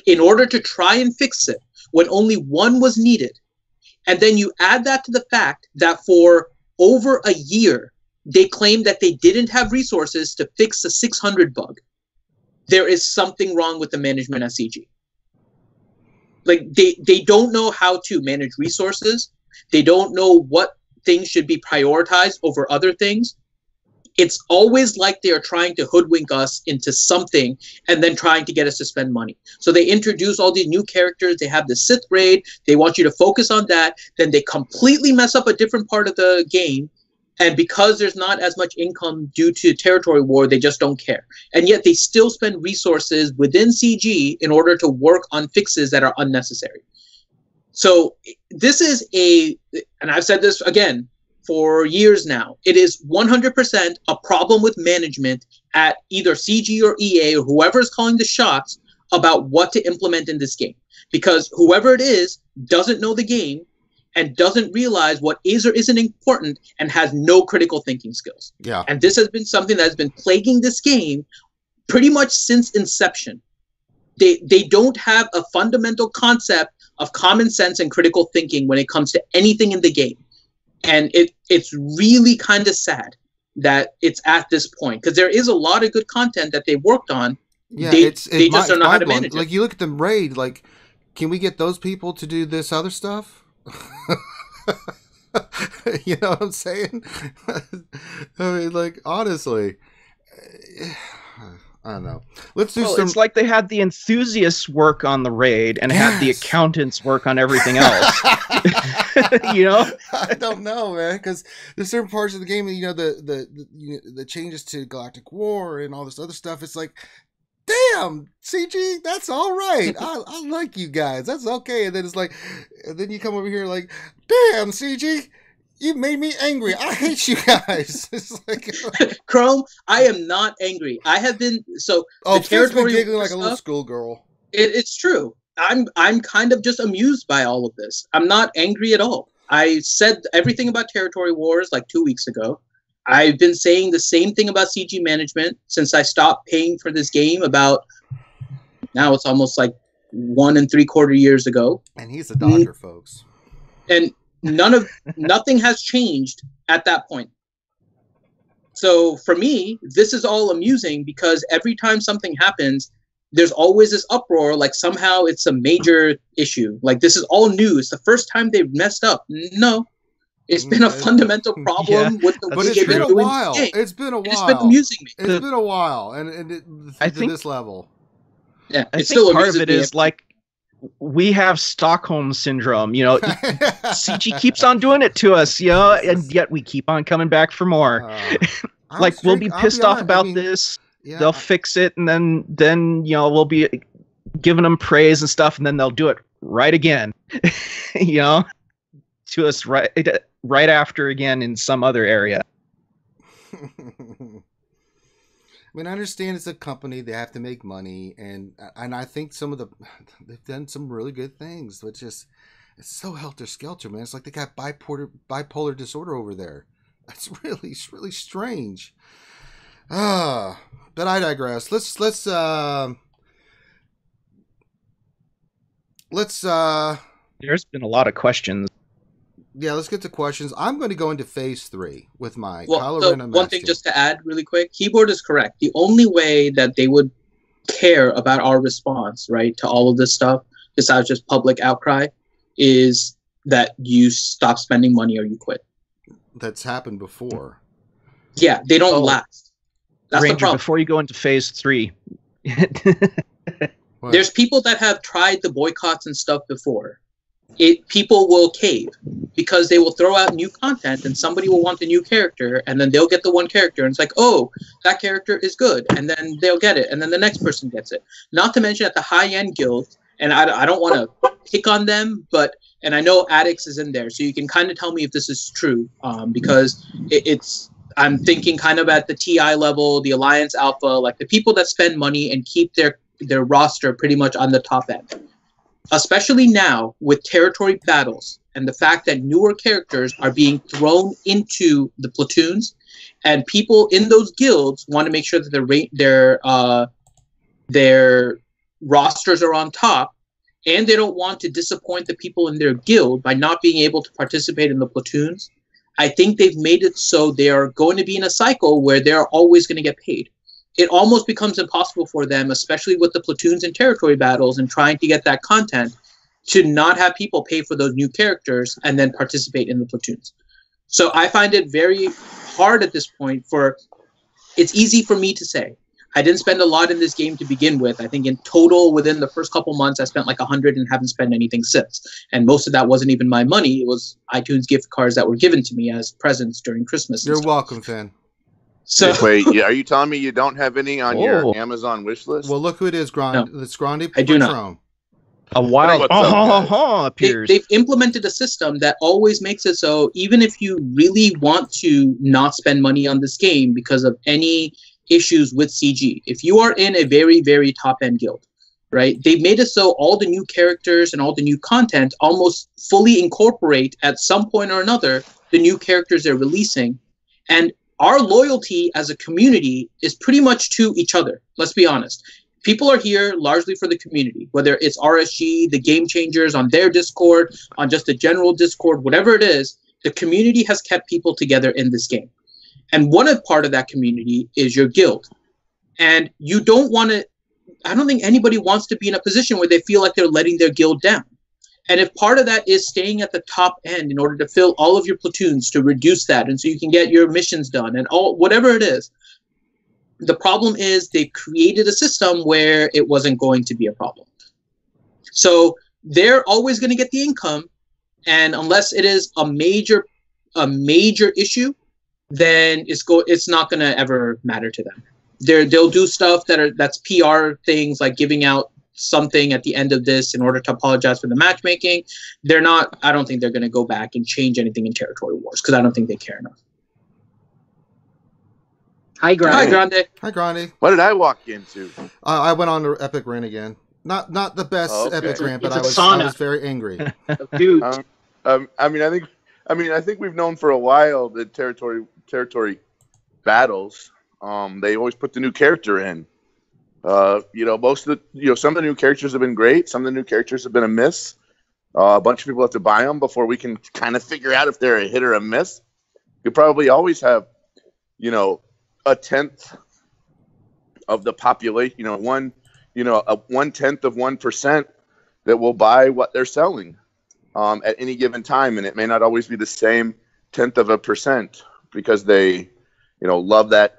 Speaker 2: in order to try and fix it when only one was needed, and then you add that to the fact that for over a year, they claimed that they didn't have resources to fix the 600 bug, there is something wrong with the management at CG. Like, they don't know how to manage resources. They don't know what things should be prioritized over other things. It's always like they are trying to hoodwink us into something and then trying to get us to spend money. So they introduce all these new characters. They have the Sith raid. They want you to focus on that. Then they completely mess up a different part of the game. And because there's not as much income due to Territory War, they just don't care. And yet they still spend resources within CG in order to work on fixes that are unnecessary. So this is and I've said this again for years now, it is 100% a problem with management at either CG or EA or whoever is calling the shots about what to implement in this game. Because whoever it is doesn't know the game and doesn't realize what is or isn't important and has no critical thinking skills.
Speaker 1: Yeah.
Speaker 2: And this has been something that has been plaguing this game pretty much since inception. They don't have a fundamental concept of common sense and critical thinking when it comes to anything in the game. And it's really kind of sad that it's at this point, because there is a lot of good content that they worked on.
Speaker 1: Yeah,
Speaker 2: they just don't know how to manage it.
Speaker 1: Like, you look at the raid, like, can we get those people to do this other stuff? You know what I'm saying? I mean, like, honestly, I don't know. Let's do some.
Speaker 4: It's like they had the enthusiasts work on the raid and had the accountants work on everything else. You know?
Speaker 1: I don't know, man, because there's certain parts of the game, you know, the changes to Galactic War and all this other stuff. It's like, damn, CG, that's all right. I like you guys. That's okay. And then it's like, and then you come over here like, damn, CG, you made me angry. I hate you guys. It's like,
Speaker 2: Chrome, I am not angry. I have been
Speaker 1: oh,
Speaker 2: the Territory
Speaker 1: been giggling
Speaker 2: War
Speaker 1: like
Speaker 2: stuff,
Speaker 1: a little schoolgirl.
Speaker 2: It's true. I'm kind of just amused by all of this. I'm not angry at all. I said everything about Territory Wars like 2 weeks ago. I've been saying the same thing about CG management since I stopped paying for this game about, now it's almost like 1 3/4 years ago.
Speaker 1: And he's a doctor, folks.
Speaker 2: And nothing has changed at that point. So for me, this is all amusing because every time something happens, there's always this uproar, like somehow it's a major issue. Like, this is all new. It's the first time they've messed up. No. It's been a fundamental problem with the way
Speaker 1: it's been a
Speaker 2: doing
Speaker 1: while.
Speaker 2: the game.
Speaker 1: It's been a while.
Speaker 2: It's been amusing me.
Speaker 1: It's been a while, I think this level.
Speaker 2: Yeah,
Speaker 4: I
Speaker 2: it's
Speaker 4: think
Speaker 2: still
Speaker 4: part of it
Speaker 2: me.
Speaker 4: is like we have Stockholm syndrome. You know, CG keeps on doing it to us. You know, and yet we keep on coming back for more. Like, we'll be pissed off about this. Yeah, they'll fix it, and then you know, we'll be giving them praise and stuff, and then they'll do it right again. You know, to us right after again in some other area.
Speaker 1: I mean, I understand it's a company; they have to make money, and I think they've done some really good things, but just it's so helter skelter, man. It's like they got bipolar disorder over there. That's really strange. But I digress. Let's
Speaker 4: There's been a lot of questions.
Speaker 1: Yeah, let's get to questions. I'm going to go into phase 3 with my
Speaker 2: Kylo Ren and one thing just to add really quick, Keyboard is correct. The only way that they would care about our response, right, to all of this stuff, besides just public outcry, is that you stop spending money or you quit.
Speaker 1: That's happened before.
Speaker 2: Yeah, they don't last. That's
Speaker 4: Ranger,
Speaker 2: the problem.
Speaker 4: before you go into phase 3.
Speaker 2: There's people that have tried the boycotts and stuff before. people will cave because they will throw out new content and somebody will want a new character and then they'll get the one character and it's like, oh, that character is good, and then they'll get it and then the next person gets it. Not to mention at the high-end guilds, and I don't want to pick on them, but and I know Addicts is in there, so you can kind of tell me if this is true, because it's I'm thinking kind of at the TI level, the Alliance Alpha, like the people that spend money and keep their roster pretty much on the top end. Especially now with territory battles and the fact that newer characters are being thrown into the platoons, and people in those guilds want to make sure that their rosters are on top, and they don't want to disappoint the people in their guild by not being able to participate in the platoons. I think they've made it so they are going to be in a cycle where they're always going to get paid. It almost becomes impossible for them, especially with the platoons and territory battles and trying to get that content, to not have people pay for those new characters and then participate in the platoons. So I find it very hard at this point it's easy for me to say. I didn't spend a lot in this game to begin with. I think in total, within the first couple months, I spent like 100 and haven't spent anything since. And most of that wasn't even my money. It was iTunes gift cards that were given to me as presents during Christmas.
Speaker 1: You're welcome, Finn.
Speaker 5: So wait, are you telling me you don't have any on your Amazon wish list?
Speaker 1: Well, look who it is, Grand. No, it's Grande.
Speaker 2: I do not.
Speaker 4: A wild appears.
Speaker 2: They've implemented a system that always makes it so even if you really want to not spend money on this game because of any issues with CG, if you are in a very, very top-end guild, right, they've made it so all the new characters and all the new content almost fully incorporate at some point or another the new characters they're releasing. And our loyalty as a community is pretty much to each other. Let's be honest. People are here largely for the community, whether it's RSG, the Game Changers on their Discord, on just a general Discord, whatever it is, the community has kept people together in this game. And one part of that community is your guild. And you don't want to, I don't think anybody wants to be in a position where they feel like they're letting their guild down. And if part of that is staying at the top end in order to fill all of your platoons to reduce that, and so you can get your missions done and all whatever it is, the problem is they created a system where it wasn't going to be a problem. So they're always going to get the income, and unless it is a major issue, then it's not going to ever matter to them. They'll do stuff that's PR things like giving out something at the end of this in order to apologize for the matchmaking. I don't think they're going to go back and change anything in Territory Wars because I don't think they care enough.
Speaker 3: Hi, Grande.
Speaker 2: Hi, Grande.
Speaker 1: Hi, Grande.
Speaker 5: What did I walk into?
Speaker 1: I went on to Epic Rant again. Not the best Epic Rant, but I was very angry.
Speaker 3: Dude.
Speaker 5: I think we've known for a while that territory battles. They always put the new character in. Most of some of the new characters have been great. Some of the new characters have been a miss. A bunch of people have to buy them before we can kind of figure out if they're a hit or a miss. You probably always have, a tenth of the population, a 1/10 of 1% that will buy what they're selling at any given time, and it may not always be the same 0.1% because they, love that.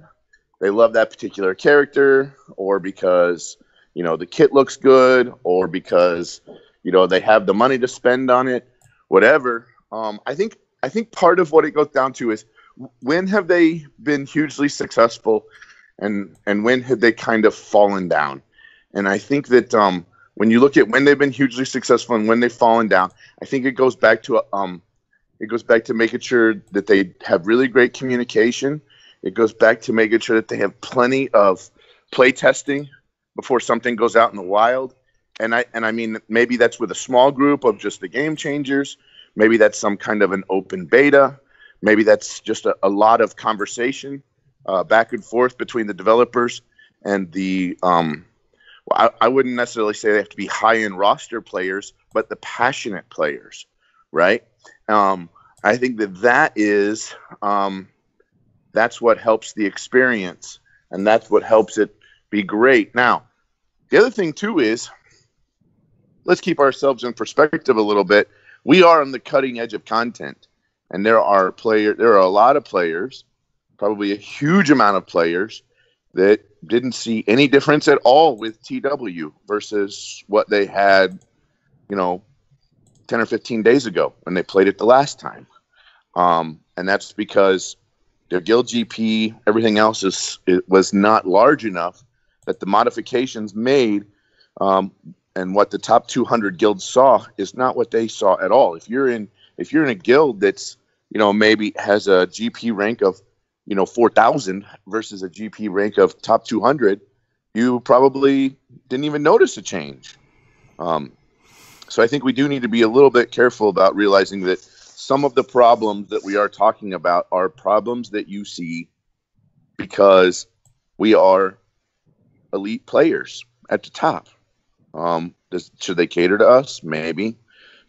Speaker 5: They love that particular character, or because, the kit looks good, or because, they have the money to spend on it, whatever. I think part of what it goes down to is when have they been hugely successful and when have they kind of fallen down? And I think that when you look at when they've been hugely successful and when they've fallen down, I think it goes back to making sure that they have really great communication. It goes back to making sure that they have plenty of play testing before something goes out in the wild. And I mean, maybe that's with a small group of just the Game Changers. Maybe that's some kind of an open beta. Maybe that's just a lot of conversation back and forth between the developers and the I wouldn't necessarily say they have to be high-end roster players, but the passionate players, right? I think that is that's what helps the experience, and that's what helps it be great. Now, the other thing too is, let's keep ourselves in perspective a little bit. We are on the cutting edge of content, and there are a lot of players, probably a huge amount of players, that didn't see any difference at all with TW versus what they had, 10 10 or 15 days ago when they played it the last time. And that's because their guild GP, everything else was not large enough that the modifications made and what the top 200 guilds saw is not what they saw at all. If you're in a guild that's, maybe has a GP rank of, 4,000 versus a GP rank of top 200, you probably didn't even notice a change. So I think we do need to be a little bit careful about realizing that some of the problems that we are talking about are problems that you see because we are elite players at the top. Should they cater to us? Maybe.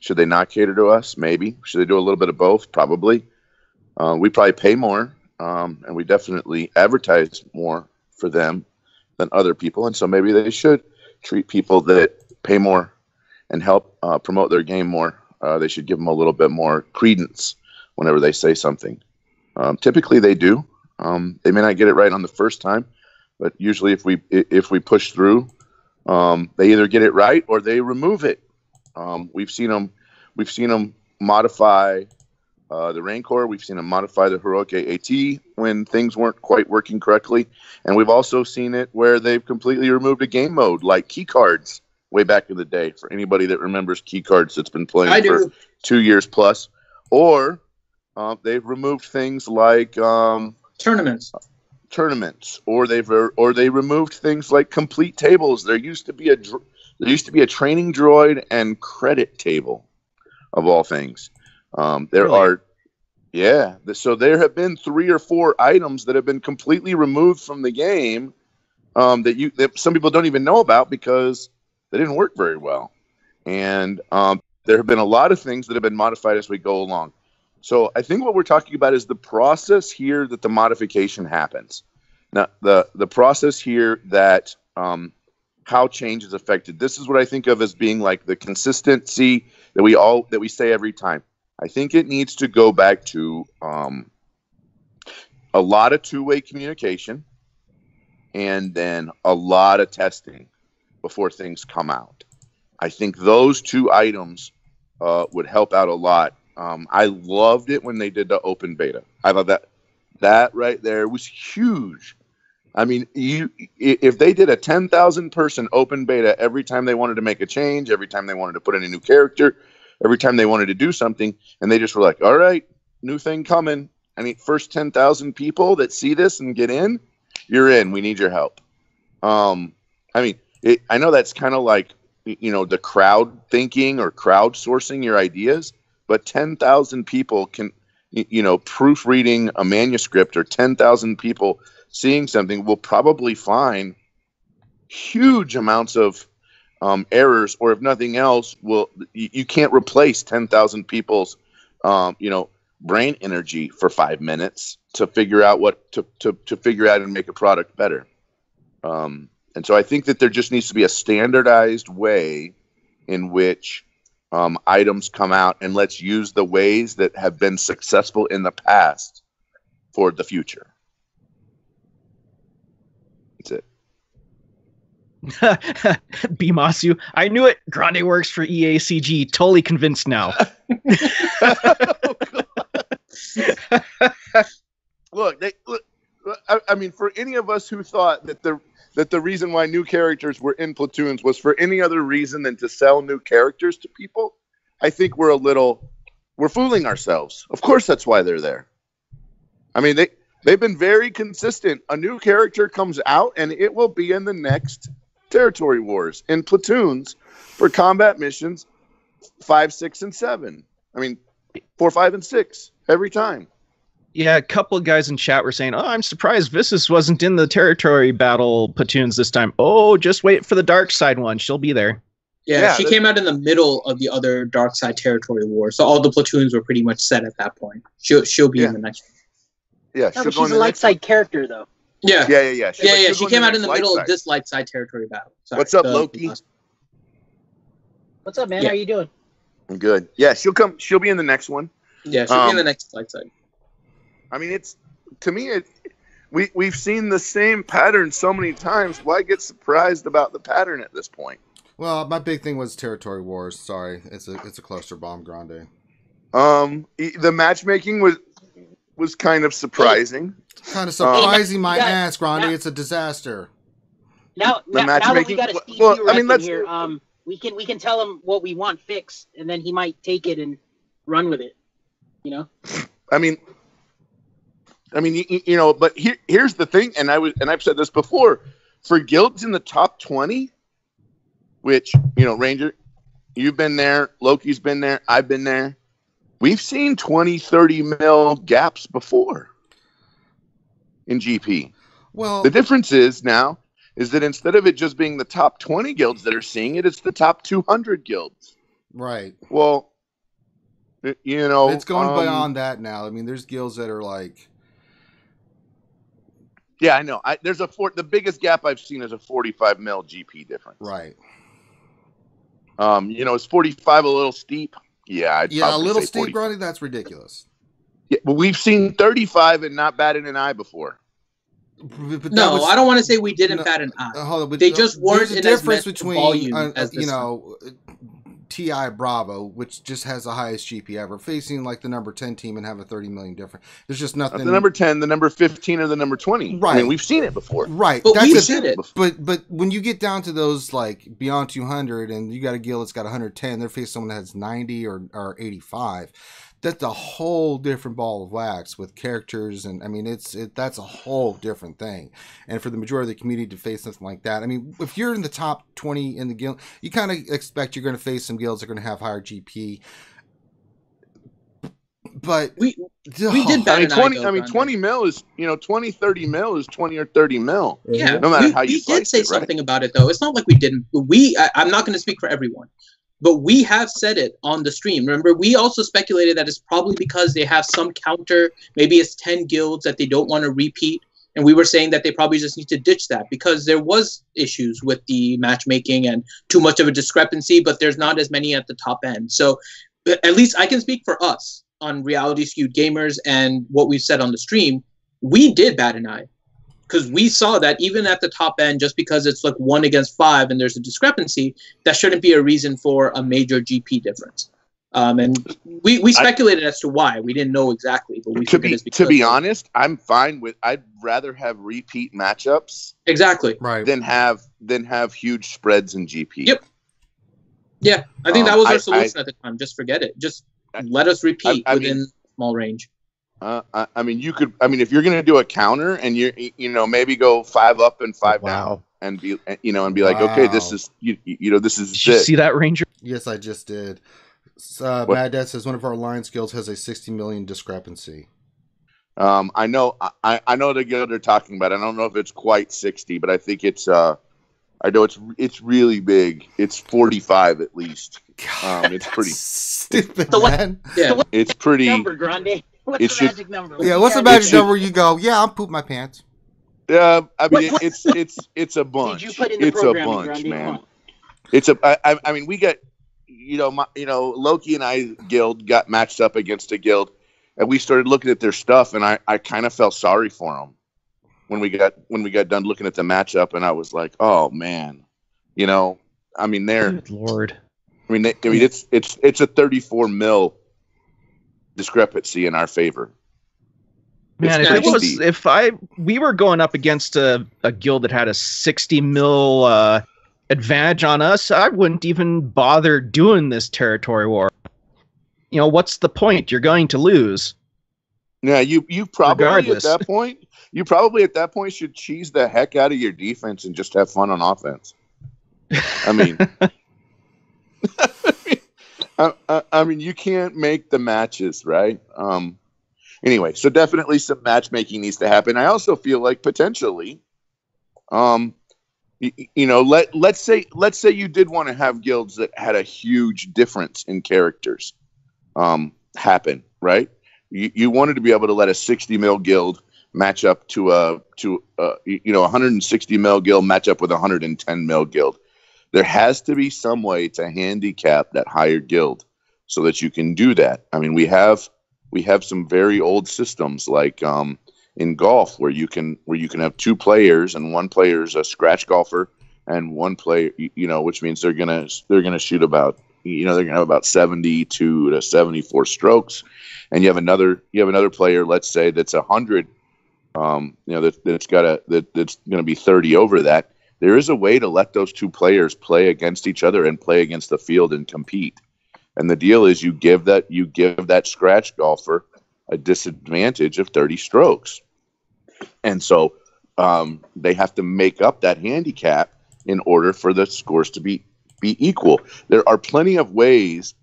Speaker 5: Should they not cater to us? Maybe. Should they do a little bit of both? Probably. We probably pay more, and we definitely advertise more for them than other people, and so maybe they should treat people that pay more and help promote their game more. They should give them a little bit more credence whenever they say something. Typically, they do. They may not get it right on the first time, but usually, if we push through, they either get it right or they remove it. We've seen them modify the Rancor. We've seen them modify the Heroic AAT when things weren't quite working correctly, and we've also seen it where they've completely removed a game mode like key cards way back in the day. For anybody that remembers key cards that's been playing for 2 years plus, or they've removed things like
Speaker 2: tournaments,
Speaker 5: or they removed things like complete tables. There used to be a training droid and credit table, of all things. So there have been 3 or 4 items that have been completely removed from the game that some people don't even know about because they didn't work very well. And there have been a lot of things that have been modified as we go along. So I think what we're talking about is the process here that the modification happens. Now, the process here that how change is affected. This is what I think of as being like the consistency that we say every time. I think it needs to go back to a lot of two-way communication and then a lot of testing before things come out. I think those 2 items would help out a lot. I loved it when they did the open beta. I thought that right there was huge. I mean, if they did a 10,000 person open beta every time they wanted to make a change, every time they wanted to put in a new character, every time they wanted to do something, and they just were like, all right, new thing coming. I mean, first 10,000 people that see this and get in, you're in. We need your help. I know that's kind of like, the crowd thinking or crowdsourcing your ideas, but 10,000 people can, proofreading a manuscript or 10,000 people seeing something will probably find huge amounts of errors, or if nothing else, you can't replace 10,000 people's, brain energy for 5 minutes to figure out what to figure out and make a product better. And so I think that there just needs to be a standardized way in which items come out, and let's use the ways that have been successful in the past for the future. That's it.
Speaker 4: Bimasu, I knew it. Grande works for EACG. Totally convinced now.
Speaker 5: Look, I mean, for any of us who thought that the reason why new characters were in platoons was for any other reason than to sell new characters to people, I think we're fooling ourselves. Of course, that's why they're there. I mean, they've been very consistent. A new character comes out, and it will be in the next territory wars in platoons for combat missions 5, 6, and 7. I mean, 4, 5, and 6 every time.
Speaker 4: Yeah, a couple of guys in chat were saying, I'm surprised Vissus wasn't in the territory battle platoons this time. Oh, just wait for the dark side one. She'll be there.
Speaker 2: Yeah, she came out in the middle of the other dark side territory war, so all the platoons were pretty much set at that point. She'll be in the next one.
Speaker 5: Yeah,
Speaker 3: no, but she's a light side character, though.
Speaker 2: Yeah.
Speaker 5: She
Speaker 2: came out in the middle of this light side territory battle. Sorry,
Speaker 5: what's up, Loki?
Speaker 3: What's up, man? How you doing?
Speaker 5: I'm good. Yeah, she'll be in the next one.
Speaker 2: Yeah, she'll be in the next light side.
Speaker 5: I mean, we've seen the same pattern so many times. Why get surprised about the pattern at this point?
Speaker 1: Well, my big thing was territory wars. Sorry, it's a cluster bomb, Grande.
Speaker 5: The matchmaking was kind of surprising.
Speaker 1: Kind of surprising, my
Speaker 3: got-
Speaker 1: ass, Grande.
Speaker 3: now-
Speaker 1: It's a disaster.
Speaker 3: Now that we
Speaker 5: matchmaking-
Speaker 3: got a Steve
Speaker 5: well,
Speaker 3: rep
Speaker 5: I mean,
Speaker 3: in
Speaker 5: let's-
Speaker 3: here, we can tell him what we want fixed, and then he might take it and run with it. You know.
Speaker 5: I mean, but here's the thing, and I've said this before, for guilds in the top 20, which, Ranger, you've been there, Loki's been there, I've been there. We've seen 20, 30 mil gaps before in GP.
Speaker 1: Well,
Speaker 5: The difference is now is that instead of it just being the top 20 guilds that are seeing it, it's the top 200 guilds.
Speaker 1: right.
Speaker 5: Well,
Speaker 1: It's going beyond that now. I mean, there's guilds that are like,
Speaker 5: yeah, I know. The biggest gap I've seen is a 45 mil GP difference.
Speaker 1: right.
Speaker 5: Is 45 a little steep? Yeah, I'd
Speaker 1: Yeah, a
Speaker 5: probably
Speaker 1: little
Speaker 5: say
Speaker 1: steep,
Speaker 5: 40.
Speaker 1: Grande. That's ridiculous.
Speaker 5: Yeah, but we've seen 35 and not batted an eye before.
Speaker 1: But that
Speaker 2: No,
Speaker 1: was-
Speaker 2: I don't want to say we didn't
Speaker 1: No,
Speaker 2: bat an eye.
Speaker 1: hold on, but
Speaker 2: They just weren't
Speaker 1: there's a
Speaker 2: in as
Speaker 1: difference
Speaker 2: much
Speaker 1: between
Speaker 2: volume as this
Speaker 1: TI Bravo, which just has the highest GP ever, facing like the number 10 team and have a 30 million difference. There's just
Speaker 5: Not
Speaker 1: nothing.
Speaker 5: the number 10, the number 15, or the number 20.
Speaker 1: Right.
Speaker 5: I mean, we've seen it before.
Speaker 1: Right,
Speaker 2: But
Speaker 1: that's
Speaker 2: we
Speaker 1: a-
Speaker 2: said it.
Speaker 1: But when you get down to those like beyond 200, and you got a guild that's got 110, they're facing someone that has 90 or 85. That's a whole different ball of wax with characters, and I mean that's a whole different thing. And for the majority of the community to face something like that, I mean, if you're in the top 20 in the guild, you kind of expect you're going to face some guilds that are going to have higher GP. But
Speaker 2: We did bat
Speaker 5: I mean,
Speaker 2: an eye,
Speaker 5: 20.
Speaker 2: though,
Speaker 5: I mean,
Speaker 2: Grande.
Speaker 5: 20 mil is 20, 30 mil is 20 or 30 mil.
Speaker 2: Yeah,
Speaker 5: No matter how you
Speaker 2: we did
Speaker 5: slice
Speaker 2: say
Speaker 5: it, right?
Speaker 2: something about it, though. It's not like we didn't. I'm not going to speak for everyone, but we have said it on the stream. Remember, we also speculated that it's probably because they have some counter. Maybe it's 10 guilds that they don't want to repeat. And we were saying that they probably just need to ditch that because there was issues with the matchmaking and too much of a discrepancy, but there's not as many at the top end. So at least I can speak for us on Reality Skewed Gamers and what we've said on the stream. We did bat an eye because we saw that even at the top end, just because it's like 1 against 5 and there's a discrepancy, that shouldn't be a reason for a major GP difference. And we speculated as to why. We didn't know exactly, but we figured it's because
Speaker 5: To be honest, I'm fine with. I'd rather have repeat matchups
Speaker 2: exactly.
Speaker 1: right.
Speaker 5: than have huge spreads in GP.
Speaker 2: Yep. Yeah, I think that was our
Speaker 5: I-
Speaker 2: solution at the time. Just forget it. Just let us repeat
Speaker 5: I
Speaker 2: within
Speaker 5: mean-
Speaker 2: small range.
Speaker 5: I mean, you could. I mean, if you're going to do a counter and maybe go 5 up and 5 down, and be like, okay, this
Speaker 1: Wow.
Speaker 5: is this is
Speaker 4: Did you
Speaker 5: it.
Speaker 4: see that, Ranger?
Speaker 1: Yes, I just did.
Speaker 5: What?
Speaker 1: Mad Dad says one of our alliance guilds has a 60 million discrepancy.
Speaker 5: I know the guild they're talking about. I don't know if it's quite 60, but I think it's. I know it's really big. It's 45 at least. It's pretty.
Speaker 1: Stupid,
Speaker 3: So what-
Speaker 1: man.
Speaker 2: Yeah.
Speaker 5: It's pretty.
Speaker 3: Number, Grande. What's
Speaker 5: it
Speaker 3: the
Speaker 5: should-
Speaker 3: magic number?
Speaker 1: Yeah, what's the
Speaker 3: Yeah,
Speaker 1: magic
Speaker 5: should-
Speaker 1: number you go, yeah, I'll poop my pants.
Speaker 5: I mean,
Speaker 3: What-
Speaker 5: it's a bunch.
Speaker 3: Did you put in the
Speaker 5: It's a
Speaker 3: programming,
Speaker 5: bunch,
Speaker 3: Grundy?
Speaker 5: man.
Speaker 3: Come on.
Speaker 5: It's a. I mean, we get. Loki and I guild got matched up against a guild, and we started looking at their stuff, and I kind of felt sorry for them when we got done looking at the matchup, and I was like, oh man, I mean
Speaker 4: Good Lord.
Speaker 5: it's a 34 mil discrepancy in our favor.
Speaker 4: Man,
Speaker 5: It's
Speaker 4: if it
Speaker 5: pretty
Speaker 4: was,
Speaker 5: steep.
Speaker 4: we were going up against a guild that had a 60 mil advantage on us, I wouldn't even bother doing this territory war. What's the point? You're going to lose.
Speaker 5: Yeah, you probably
Speaker 4: Regardless.
Speaker 5: at that point should cheese the heck out of your defense and just have fun on offense. I mean, I mean, you can't make the matches, right? Anyway, so definitely some matchmaking needs to happen. I also feel like potentially, let's say you did want to have guilds that had a huge difference in characters happen, right? You wanted to be able to let a 60 mil guild match up to a 160 mil guild match up with a 110 mil guild. There has to be some way to handicap that higher guild so that you can do that. I mean, we have some very old systems like in golf where you can have 2 players and one player is a scratch golfer and one player, which means they're gonna shoot about, they're gonna have about 72 to 74 strokes, and you have another player, let's say that's 100, that's gonna be 30 over that. There is a way to let those two players play against each other and play against the field and compete. And the deal is you give that scratch golfer a disadvantage of 30 strokes. And so they have to make up that handicap in order for the scores to be equal. There are plenty of ways.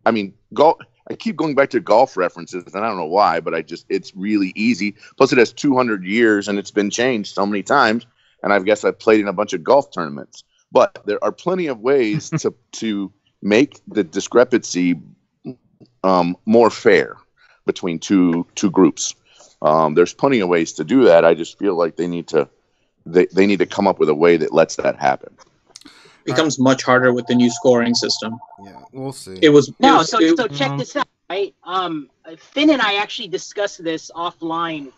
Speaker 5: I mean, I keep going back to golf references, and I don't know why, but it's really easy. Plus, it has 200 years, and it's been changed so many times. And I guess I've played in a bunch of golf tournaments. But there are plenty of ways to make the discrepancy more fair between two groups. There's plenty of ways to do that. I just feel like they need to come up with a way that lets that happen.
Speaker 2: Becomes much harder with the new scoring system.
Speaker 1: Yeah, we'll see.
Speaker 3: So check this out, right? Finn and I actually discussed this offline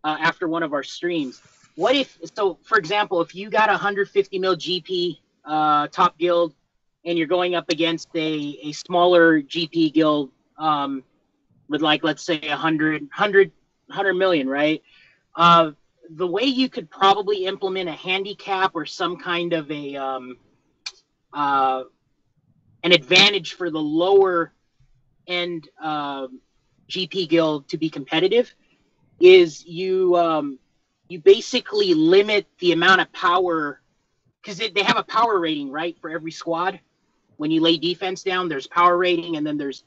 Speaker 3: after one of our streams. What if, so for example, if you got 150 mil GP top guild and you're going up against a smaller GP guild with, like, let's say 100 million, right? The way you could probably implement a handicap or some kind of an advantage for the lower end GP guild to be competitive is you basically limit the amount of power, because they have a power rating, right, for every squad. When you lay defense down, there's power rating, and then there's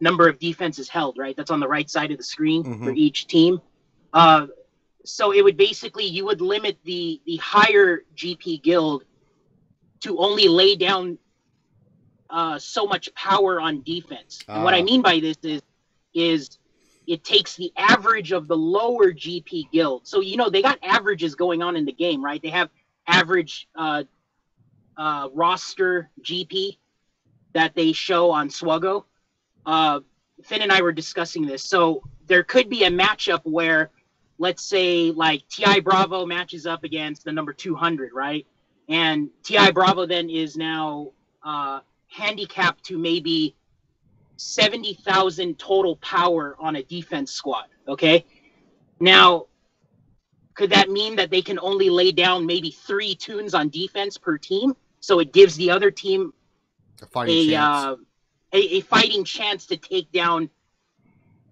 Speaker 3: number of defenses held, right? That's on the right side of the screen for each team. So it would basically, you would limit the higher GP guild to only lay down so much power on defense. And what I mean by this is it takes the average of the lower GP guild. So, they got averages going on in the game, right? They have average roster GP that they show on Swuggo. Finn and I were discussing this. So there could be a matchup where, let's say, like, TI Bravo matches up against the number 200, right? And TI Bravo then is now handicapped to maybe 70,000 total power on a defense squad, okay? Now, could that mean that they can only lay down maybe 3 tunes on defense per team? So it gives the other team
Speaker 1: a fighting chance.
Speaker 3: A fighting chance to take down,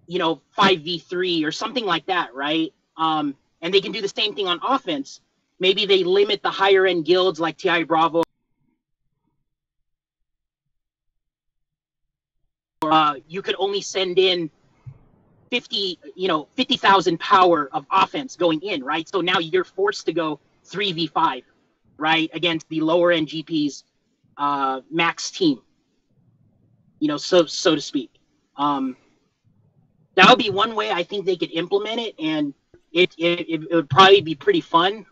Speaker 3: 5v3 or something like that, right? And they can do the same thing on offense. Maybe they limit the higher end guilds like TI Bravo. You could only send in 50,000 power of offense going in, right? So now you're forced to go 3v5, right, against the lower end GP's max team, so to speak. That would be one way I think they could implement it, and it would probably be pretty fun,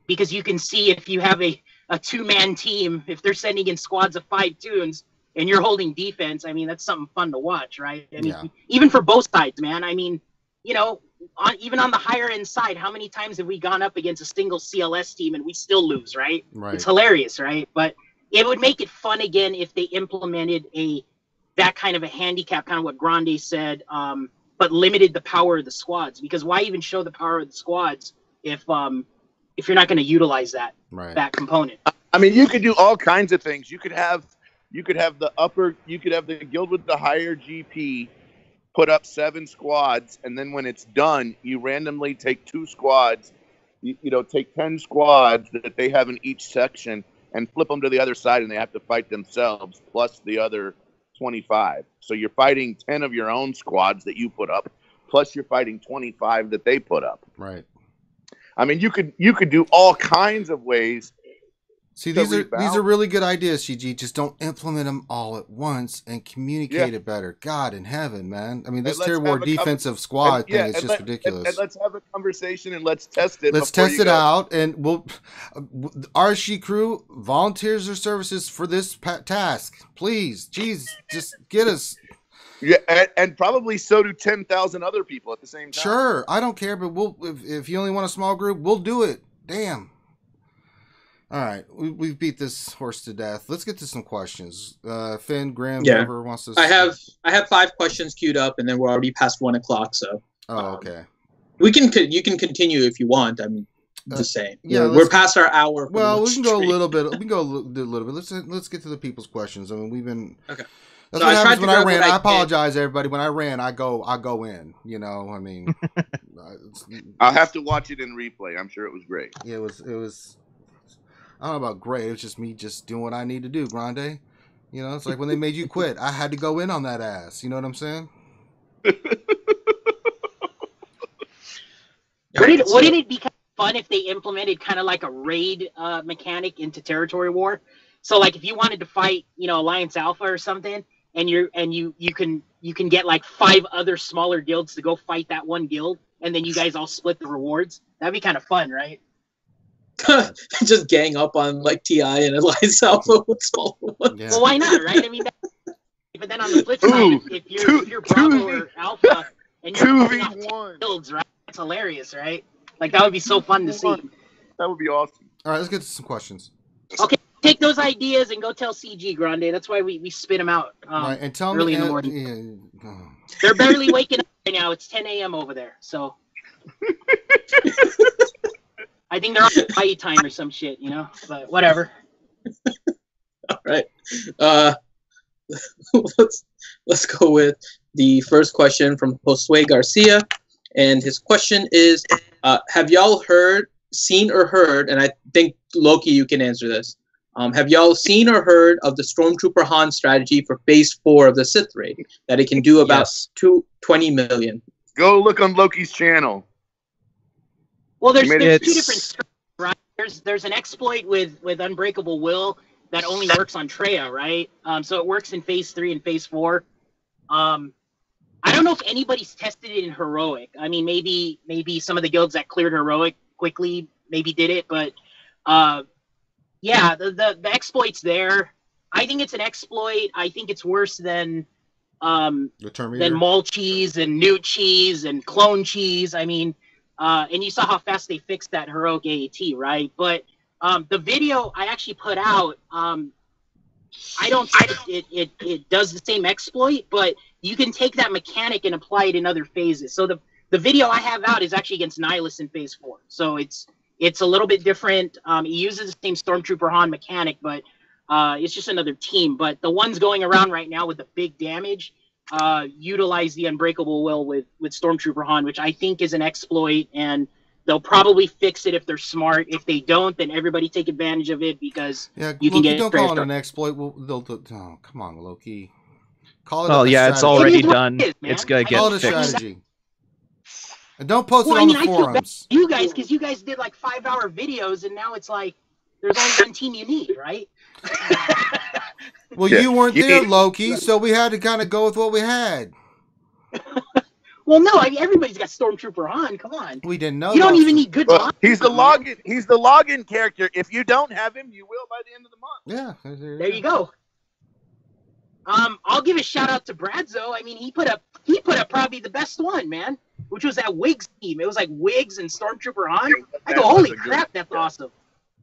Speaker 3: because you can see if you have a 2-man team, if they're sending in squads of 5 tunes, and you're holding defense, I mean, that's something fun to watch, right? I mean, even for both sides, man. I mean, even on the higher end side, how many times have we gone up against a single CLS team and we still lose, right? It's hilarious, right? But it would make it fun again if they implemented that kind of a handicap, kind of what Grande said, but limited the power of the squads. Because why even show the power of the squads if you're not going to utilize that component?
Speaker 5: I mean, you could do all kinds of things. You could have the guild with the higher GP put up 7 squads, and then when it's done, you randomly take 2 squads, take 10 squads that they have in each section and flip them to the other side, and they have to fight themselves plus the other 25. So you're fighting 10 of your own squads that you put up, plus you're fighting 25 that they put up.
Speaker 1: Right.
Speaker 5: I mean, you could do all kinds of ways.
Speaker 1: See, these are really good ideas, CG. Just don't implement them all at once and communicate it better. God in heaven, man. I mean, this tier war defensive squad thing is just ridiculous.
Speaker 5: And let's have a conversation and let's test it.
Speaker 1: Let's test it out, and we'll RSG crew volunteers their services for this task. Please, jeez, just get us.
Speaker 5: Yeah, and probably so do 10,000 other people at the same time.
Speaker 1: Sure, I don't care, but if you only want a small group, we'll do it. Damn. All right, we've beat this horse to death. Let's get to some questions. Finn, Graham,
Speaker 2: Yeah.
Speaker 1: whoever wants to.
Speaker 2: I have 5 questions queued up, and then we're already past 1 o'clock. So.
Speaker 1: Oh, okay.
Speaker 2: You can continue if you want. I'm just saying.
Speaker 1: Yeah,
Speaker 2: we're past our hour.
Speaker 1: Well, we can go a little bit. We can go a little bit. Let's get to the people's questions. I mean, we've been.
Speaker 2: Okay.
Speaker 1: That's what happens when I ran. I apologize, everybody. When I ran, I go in. You know, I mean.
Speaker 5: I'll have to watch it in replay. I'm sure it was great.
Speaker 1: Yeah, it was. I don't know about great. It was just me just doing what I need to do, Grande. You know, it's like when they made you quit. I had to go in on that ass. You know what I'm saying?
Speaker 3: Wouldn't it be kind of fun if they implemented kind of like a raid mechanic into Territory War? So like if you wanted to fight, Alliance Alpha or something, and you can get like 5 other smaller guilds to go fight that one guild, and then you guys all split the rewards. That'd be kind of fun, right?
Speaker 2: Just gang up on like TI and Alliance Alpha with smaller ones.
Speaker 1: Yeah.
Speaker 3: Well, why not, right? I mean, but then on the flip side, if you're Bravo or Alpha and you're
Speaker 5: 2v1
Speaker 3: guilds, right? That's hilarious, right? Like that would be so fun to see.
Speaker 5: That would be awesome.
Speaker 1: All right, let's get to some questions.
Speaker 3: Okay, take those ideas and go tell CG Grande. That's why we spit them out
Speaker 1: Right, and tell
Speaker 3: early
Speaker 1: me,
Speaker 3: in the morning.
Speaker 1: Yeah.
Speaker 3: They're barely waking up right now. It's 10 a.m. over there, so I think they're on Hawaii time or some shit, But whatever.
Speaker 2: All right, let's go with the first question from Josue Garcia, and his question is: have y'all seen or heard? And I think Loki, you can answer this. Have y'all seen or heard of the Stormtrooper Han strategy for Phase 4 of the Sith raid? That it can do about 20 million.
Speaker 5: Go look on Loki's channel.
Speaker 3: Well, there's 2 different strategies, right? There's an exploit with Unbreakable Will that only works on Treya, right? So it works in Phase 3 and Phase 4. I don't know if anybody's tested it in Heroic. I mean, maybe some of the guilds that cleared Heroic quickly maybe did it, but yeah, the exploit's there. I think it's an exploit. I think it's worse than Maul cheese and Newt cheese and clone cheese. I mean, and you saw how fast they fixed that Heroic AAT, right? But the video I actually put out, I don't think it does the same exploit, but you can take that mechanic and apply it in other phases. So the video I have out is actually against Nihilus in Phase 4. So it's a little bit different. It uses the same Stormtrooper Han mechanic, but it's just another team. But the ones going around right now with the big damage utilize the Unbreakable Will with Stormtrooper Han, which I think is an exploit, and they'll probably fix it if they're smart. If they don't, then everybody take advantage of it because you can get.
Speaker 1: Don't call it an exploit. Oh, come on, Loki. Call it.
Speaker 4: Well, yeah, it's already done. It's gonna get
Speaker 1: fixed. Strategy. And don't post it on the forums.
Speaker 3: You guys, because you guys did like 5-hour videos, and now it's like there's only one team you need, right?
Speaker 1: Well, you weren't there, Loki, so we had to kind of go with what we had.
Speaker 3: Well, no, I mean everybody's got Stormtrooper Han. Come on,
Speaker 1: we didn't know.
Speaker 3: You don't even need good.
Speaker 5: He's the login. He's the login character. If you don't have him, you will by the end of the month.
Speaker 1: Yeah,
Speaker 3: there you go. I'll give a shout out to Bradzo. I mean, he put up probably the best one, man, which was that Wiggs team. It was like Wiggs and Stormtrooper Han. I go, holy crap, that's awesome.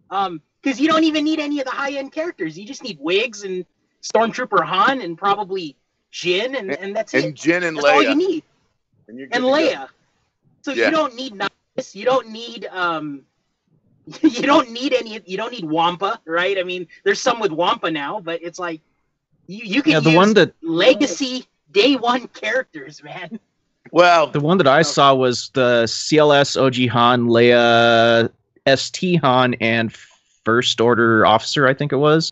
Speaker 3: Because you don't even need any of the high end characters. You just need Wiggs and Stormtrooper Han and probably Jin, and that's it.
Speaker 5: And Jin and
Speaker 3: that's
Speaker 5: Leia.
Speaker 3: all you need. And Leia.
Speaker 5: Go.
Speaker 3: So you don't need Nihilus. You don't need you don't need Wampa, right? I mean, there's some with Wampa now, but it's like you can use legacy day 1 characters, man.
Speaker 5: Well,
Speaker 4: the one that I saw was the CLS OG Han, Leia, ST Han, and First Order Officer, I think it was.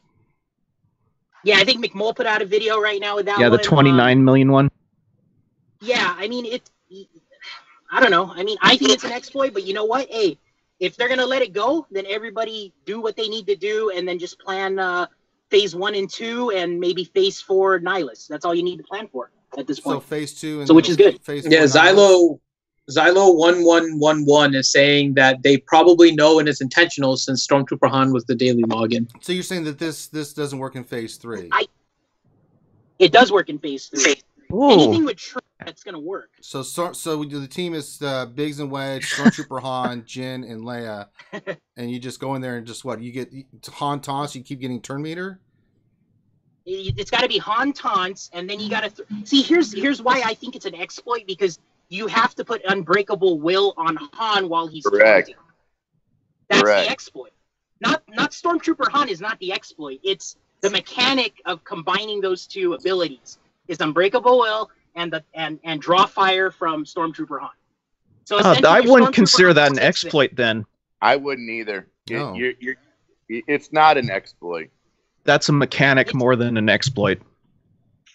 Speaker 3: Yeah, I think McMull put out a video right now with that one.
Speaker 4: Yeah, the 29 million one.
Speaker 3: Yeah, I mean, I don't know. I mean, I think it's an exploit, but you know what? Hey, if they're going to let it go, then everybody do what they need to do and then just plan Phase 1 and 2 and maybe Phase 4 Nihilus. That's all you need to plan for at this point.
Speaker 1: So Phase 2 and
Speaker 3: which is good.
Speaker 1: Phase 4
Speaker 2: Xylo 1111 is saying that they probably know and it's intentional since Stormtrooper Han was the daily login.
Speaker 1: So you're saying that this doesn't work in Phase 3?
Speaker 3: It does work in Phase 3.
Speaker 4: Ooh.
Speaker 3: Anything with Trey that's gonna work.
Speaker 1: So the team is Biggs and Wedge, Stormtrooper Han, Jin, and Leia, and you just go in there and just what you get Han taunts. You keep getting turn meter.
Speaker 3: It's got to be Han taunts, and then you got to see. Here's why I think it's an exploit, because you have to put Unbreakable Will on Han while he's
Speaker 5: Correct.
Speaker 3: taunting. That's
Speaker 5: Correct.
Speaker 3: the exploit. Not Stormtrooper Han is not the exploit. It's the mechanic of combining those two abilities. Is Unbreakable Will and draw fire from Stormtrooper Han. So
Speaker 4: I wouldn't
Speaker 3: Stormtrooper
Speaker 4: consider
Speaker 3: Han
Speaker 4: that an
Speaker 3: takes it.
Speaker 4: exploit then.
Speaker 5: I wouldn't either.
Speaker 1: No.
Speaker 5: It's not an exploit.
Speaker 4: That's a mechanic more than an exploit.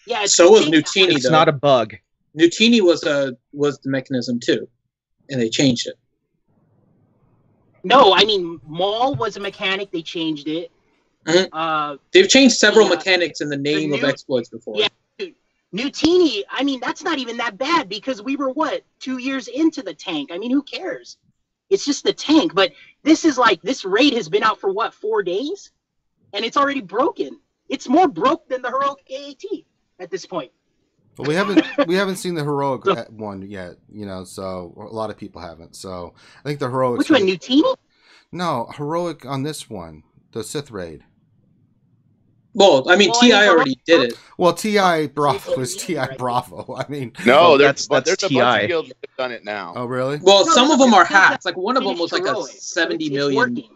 Speaker 3: Yeah.
Speaker 2: So was Nutini,
Speaker 4: It's
Speaker 2: though.
Speaker 4: not a bug.
Speaker 2: Nutini was the mechanism too, and they changed it.
Speaker 3: No, I mean Maul was a mechanic. They changed it.
Speaker 2: Mhm. They've changed several
Speaker 3: Yeah.
Speaker 2: mechanics in the name of exploits before.
Speaker 3: Yeah. Nutini, I mean, that's not even that bad, because we were 2 years into the tank. I mean, who cares? It's just the tank. But this is this raid has been out for 4 days, and it's already broken. It's more broke than the heroic AAT at this point.
Speaker 1: But we haven't seen the heroic one yet, so a lot of people haven't. So I think the heroic.
Speaker 3: Which one, Nutini?
Speaker 1: No, heroic on this one, the Sith raid.
Speaker 2: Well, I mean,
Speaker 3: Well,
Speaker 2: Ti
Speaker 3: I mean,
Speaker 2: already did it.
Speaker 1: Well, Ti Bravo
Speaker 3: Sith
Speaker 1: was Ti
Speaker 3: right.
Speaker 1: Bravo. I mean,
Speaker 5: No,
Speaker 4: that's
Speaker 5: there's a
Speaker 4: TI.
Speaker 5: bunch of guilds that have done it now.
Speaker 1: oh really?
Speaker 2: Well,
Speaker 3: No,
Speaker 2: some
Speaker 3: no,
Speaker 2: of them are
Speaker 3: it's not
Speaker 2: hacks. Like one of them was like a
Speaker 3: heroic.
Speaker 2: 70
Speaker 3: It's
Speaker 2: million.
Speaker 3: working.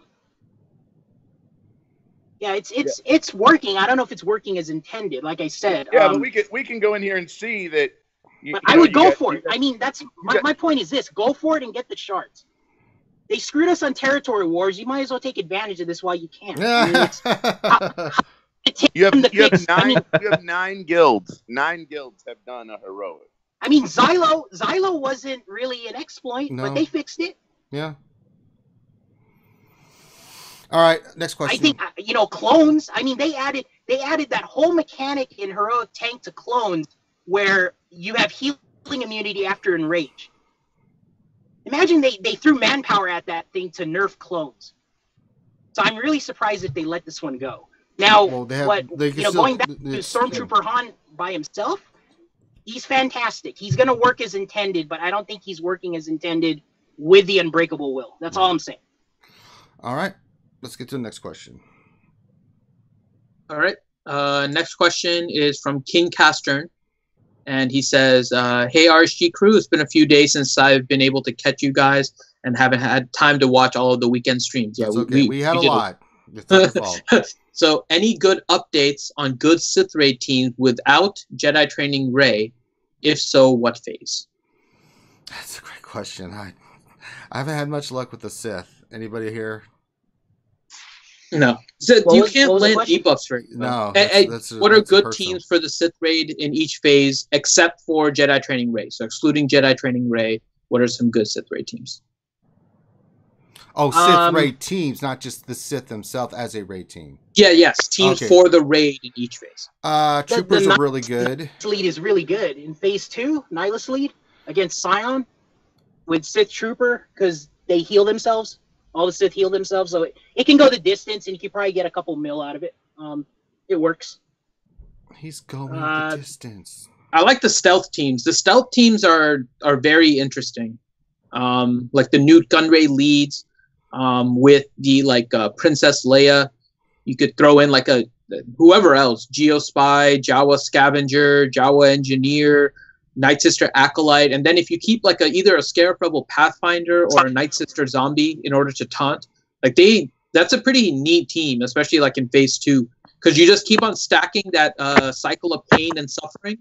Speaker 3: Yeah, it's working. I don't know if it's working as intended. Like I said.
Speaker 5: Yeah, but we can go in here and see that.
Speaker 3: But I would go for it. I mean, that's my point is this: go for it and get the shards. They screwed us on territory wars. You might as well take advantage of this while you can. I mean,
Speaker 5: You have
Speaker 3: I mean,
Speaker 5: 9 guilds. 9 guilds have done a heroic.
Speaker 3: I mean, Xylo wasn't really an exploit,
Speaker 1: No.
Speaker 3: but they fixed it.
Speaker 1: Yeah. All right, next question.
Speaker 3: I think clones. I mean, they added that whole mechanic in heroic tank to clones, where you have healing immunity after enrage. Imagine they threw manpower at that thing to nerf clones. So I'm really surprised that they let this one go. Now,
Speaker 1: Well, they can still-
Speaker 3: going back to
Speaker 1: it's-
Speaker 3: Stormtrooper Han by himself, he's fantastic. He's going to work as intended, but I don't think he's working as intended with the Unbreakable Will. That's all I'm saying.
Speaker 1: All right, let's get to the next question.
Speaker 2: All right. Next question is from King Castern. And he says, hey, RSG crew, it's been a few days since I've been able to catch you guys and haven't had time to watch all of the weekend streams. Yeah,
Speaker 1: It's okay. We had a
Speaker 2: did
Speaker 1: lot. It's not your fault.
Speaker 2: So, any good updates on good Sith raid teams without Jedi training Rey? If so, what phase?
Speaker 1: That's a great question. I haven't had much luck with the Sith. Anybody here?
Speaker 2: No. So
Speaker 3: What
Speaker 2: you
Speaker 3: was-
Speaker 2: can't
Speaker 3: what was the
Speaker 2: land
Speaker 3: question?
Speaker 2: debuffs right
Speaker 1: No.
Speaker 2: now. What are good teams for the Sith raid in each phase except for Jedi training Rey? So, excluding Jedi training Rey, what are some good Sith raid teams?
Speaker 1: Oh, Sith raid teams, not just the Sith themselves as a raid team.
Speaker 2: Yes, teams
Speaker 1: Okay.
Speaker 2: for the raid in each phase.
Speaker 1: Troopers
Speaker 3: the
Speaker 1: are really good.
Speaker 3: Lead is really good. In phase 2, Nihilus lead against Scion with Sith Trooper, because they heal themselves. All the Sith heal themselves, so it can go the distance, and you can probably get a couple mil out of it. It works.
Speaker 1: He's going the distance.
Speaker 2: I like the stealth teams. The stealth teams are very interesting. Like the Newt Gunray leads with the Princess Leia. You could throw in whoever else, Geospy, Jawa Scavenger, Jawa Engineer, Night Sister Acolyte, and then if you keep either a Scarab Rebel Pathfinder or a Night Sister Zombie in order to taunt, that's a pretty neat team, especially in phase 2, because you just keep on stacking that cycle of pain and suffering,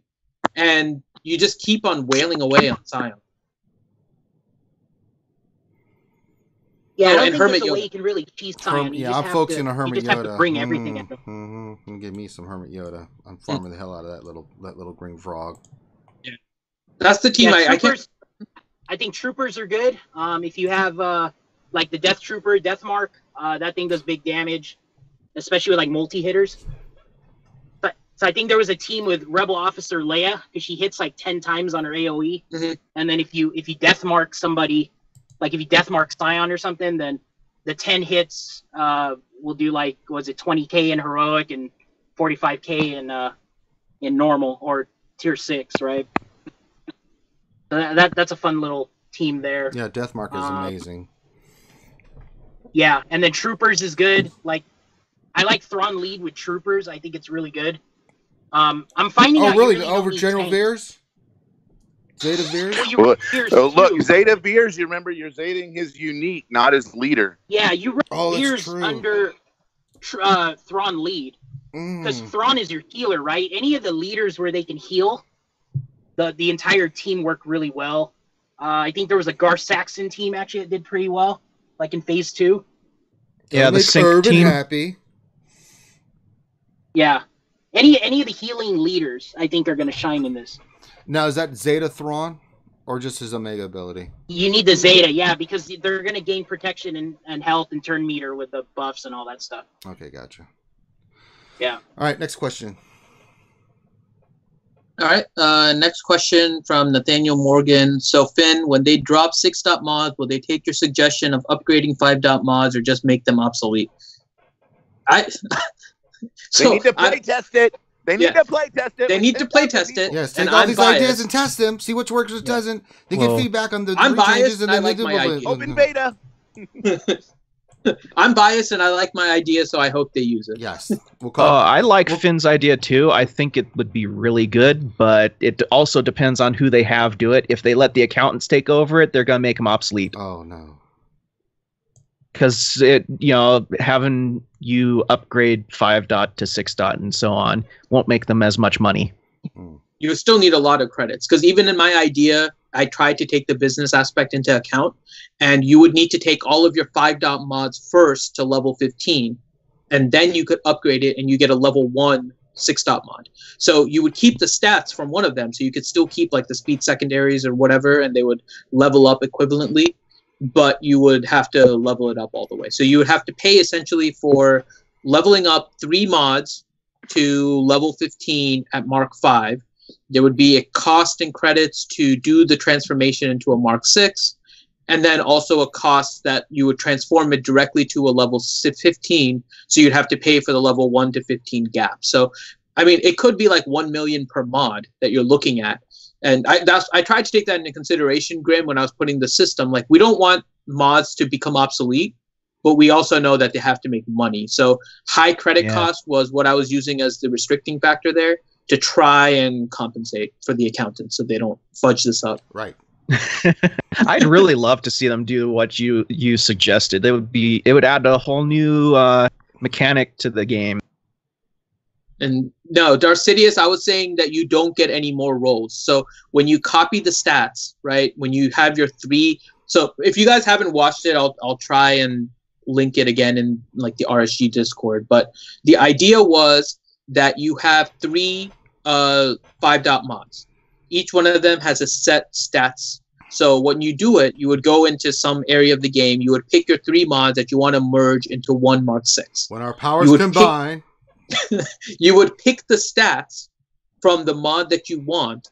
Speaker 2: and you just keep on wailing away on Scion.
Speaker 3: Yeah, I
Speaker 2: Oh,
Speaker 3: don't
Speaker 2: and
Speaker 3: think
Speaker 2: Hermit
Speaker 3: there's a way
Speaker 2: Yoda.
Speaker 3: you can really cheese Scion. You
Speaker 1: Yeah,
Speaker 3: just
Speaker 1: I'm
Speaker 3: have
Speaker 1: focusing
Speaker 3: to,
Speaker 1: on Hermit
Speaker 3: you just
Speaker 1: Yoda.
Speaker 3: have to bring everything at them.
Speaker 1: Mm-hmm. Give me some Hermit Yoda. I'm farming the hell out of that little green frog.
Speaker 2: That's the team I can't.
Speaker 3: Troopers, I think Troopers are good. If you have the Death Trooper, Death Mark, that thing does big damage, especially with multi-hitters. So I think there was a team with Rebel Officer Leia, because she hits 10 times on her AoE.
Speaker 2: Mm-hmm.
Speaker 3: And then if you Death Mark somebody, if you Death Mark Scion or something, then the 10 hits will do 20k in heroic and 45k in normal, or tier 6, right? That's a fun little team there.
Speaker 1: Yeah, Deathmark is amazing.
Speaker 3: Yeah, and then Troopers is good. Like, I like Thrawn lead with Troopers. I think it's really good. I'm finding out.
Speaker 1: Really?
Speaker 3: You really
Speaker 1: Over
Speaker 3: don't need
Speaker 1: General
Speaker 3: tanks.
Speaker 1: Veers? Zeta Veers?
Speaker 3: Well, you Veers
Speaker 5: look,
Speaker 3: too.
Speaker 5: Zeta Veers, you remember you're Zating his unique, not his leader.
Speaker 3: Yeah, you run
Speaker 1: that's
Speaker 3: Veers
Speaker 1: true.
Speaker 3: under Thrawn lead. Because Thrawn is your healer, right? Any of the leaders where they can heal, the entire team worked really well. I think there was a Gar Saxon team actually that did pretty well, like in phase 2.
Speaker 4: Yeah, the sync
Speaker 1: Urban
Speaker 4: team.
Speaker 1: happy.
Speaker 3: Yeah. Any of the healing leaders, I think, are going to shine in this.
Speaker 1: Now, is that Zeta Thrawn or just his Omega ability?
Speaker 3: You need the Zeta, yeah, because they're going to gain protection and health and turn meter with the buffs and all that stuff.
Speaker 1: Okay, gotcha.
Speaker 3: Yeah.
Speaker 1: All right, next question.
Speaker 2: All right. Next question from Nathaniel Morgan. So, Finn, when they drop 6-dot mods, will they take your suggestion of upgrading 5-dot mods or just make them obsolete?
Speaker 5: They need to play test it. They need to play test it.
Speaker 2: They need to play test it.
Speaker 1: Yes, take
Speaker 2: and
Speaker 1: all
Speaker 2: I'm
Speaker 1: these
Speaker 2: biased.
Speaker 1: ideas and test them. See which works, which doesn't. They get feedback on the
Speaker 2: I'm
Speaker 1: three changes
Speaker 2: biased,
Speaker 1: and
Speaker 2: and I
Speaker 1: then
Speaker 2: like
Speaker 1: they
Speaker 2: my
Speaker 1: do
Speaker 2: idea.
Speaker 5: Open beta.
Speaker 2: I'm biased and I like my idea, so I hope they use it.
Speaker 1: Yes. We'll call
Speaker 4: I like Finn's idea too. I think it would be really good, but it also depends on who they have do it. If they let the accountants take over it, they're gonna make them obsolete.
Speaker 1: Oh no.
Speaker 4: Because having you upgrade 5-dot to 6-dot and so on won't make them as much money.
Speaker 2: You still need a lot of credits, because even in my idea, I tried to take the business aspect into account, and you would need to take all of your 5-dot mods first to level 15, and then you could upgrade it and you get a level 1 6-dot mod. So you would keep the stats from one of them, so you could still keep like the speed secondaries or whatever, and they would level up equivalently, but you would have to level it up all the way. So you would have to pay essentially for leveling up 3 mods to level 15 at Mark 5. There would be a cost in credits to do the transformation into a Mark 6, and then also a cost that you would transform it directly to a level 15, so you'd have to pay for the level 1 to 15 gap. So, I mean, it could be like 1 million per mod that you're looking at. And I tried to take that into consideration, Grim, when I was putting the system. Like, we don't want mods to become obsolete, but we also know that they have to make money. So high credit cost was what I was using as the restricting factor there to try and compensate for the accountants so they don't fudge this up.
Speaker 1: Right.
Speaker 4: I'd really love to see them do what you suggested. It would add a whole new mechanic to the game.
Speaker 2: And no, Darcidius, I was saying that you don't get any more rolls. So when you copy the stats, right, when you have your 3, so if you guys haven't watched it, I'll try and link it again in like the RSG Discord. But the idea was that you have 3 5-dot mods. Each one of them has a set stats. So when you do it, you would go into some area of the game. You would pick your 3 mods that you want to merge into 1 Mark 6.
Speaker 1: When our powers combine.
Speaker 2: You would pick the stats from the mod that you want,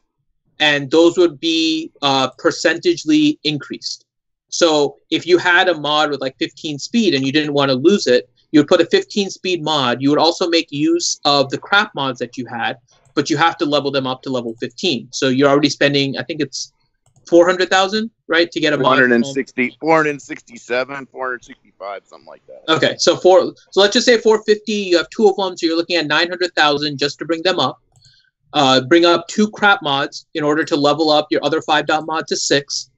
Speaker 2: and those would be percentagely increased. So if you had a mod with like 15 speed and you didn't want to lose it, you would put a 15 speed mod. You would also make use of the crap mods that you had, but you have to level them up to level 15. So you're already spending, I think it's 400,000, right, to get a mod.
Speaker 5: 467, 465, something like that.
Speaker 2: Okay, so let's just say 450. You have 2 of them, so you're looking at 900,000 just to bring them up. Bring up 2 crap mods in order to level up your other 5-dot mod to 6.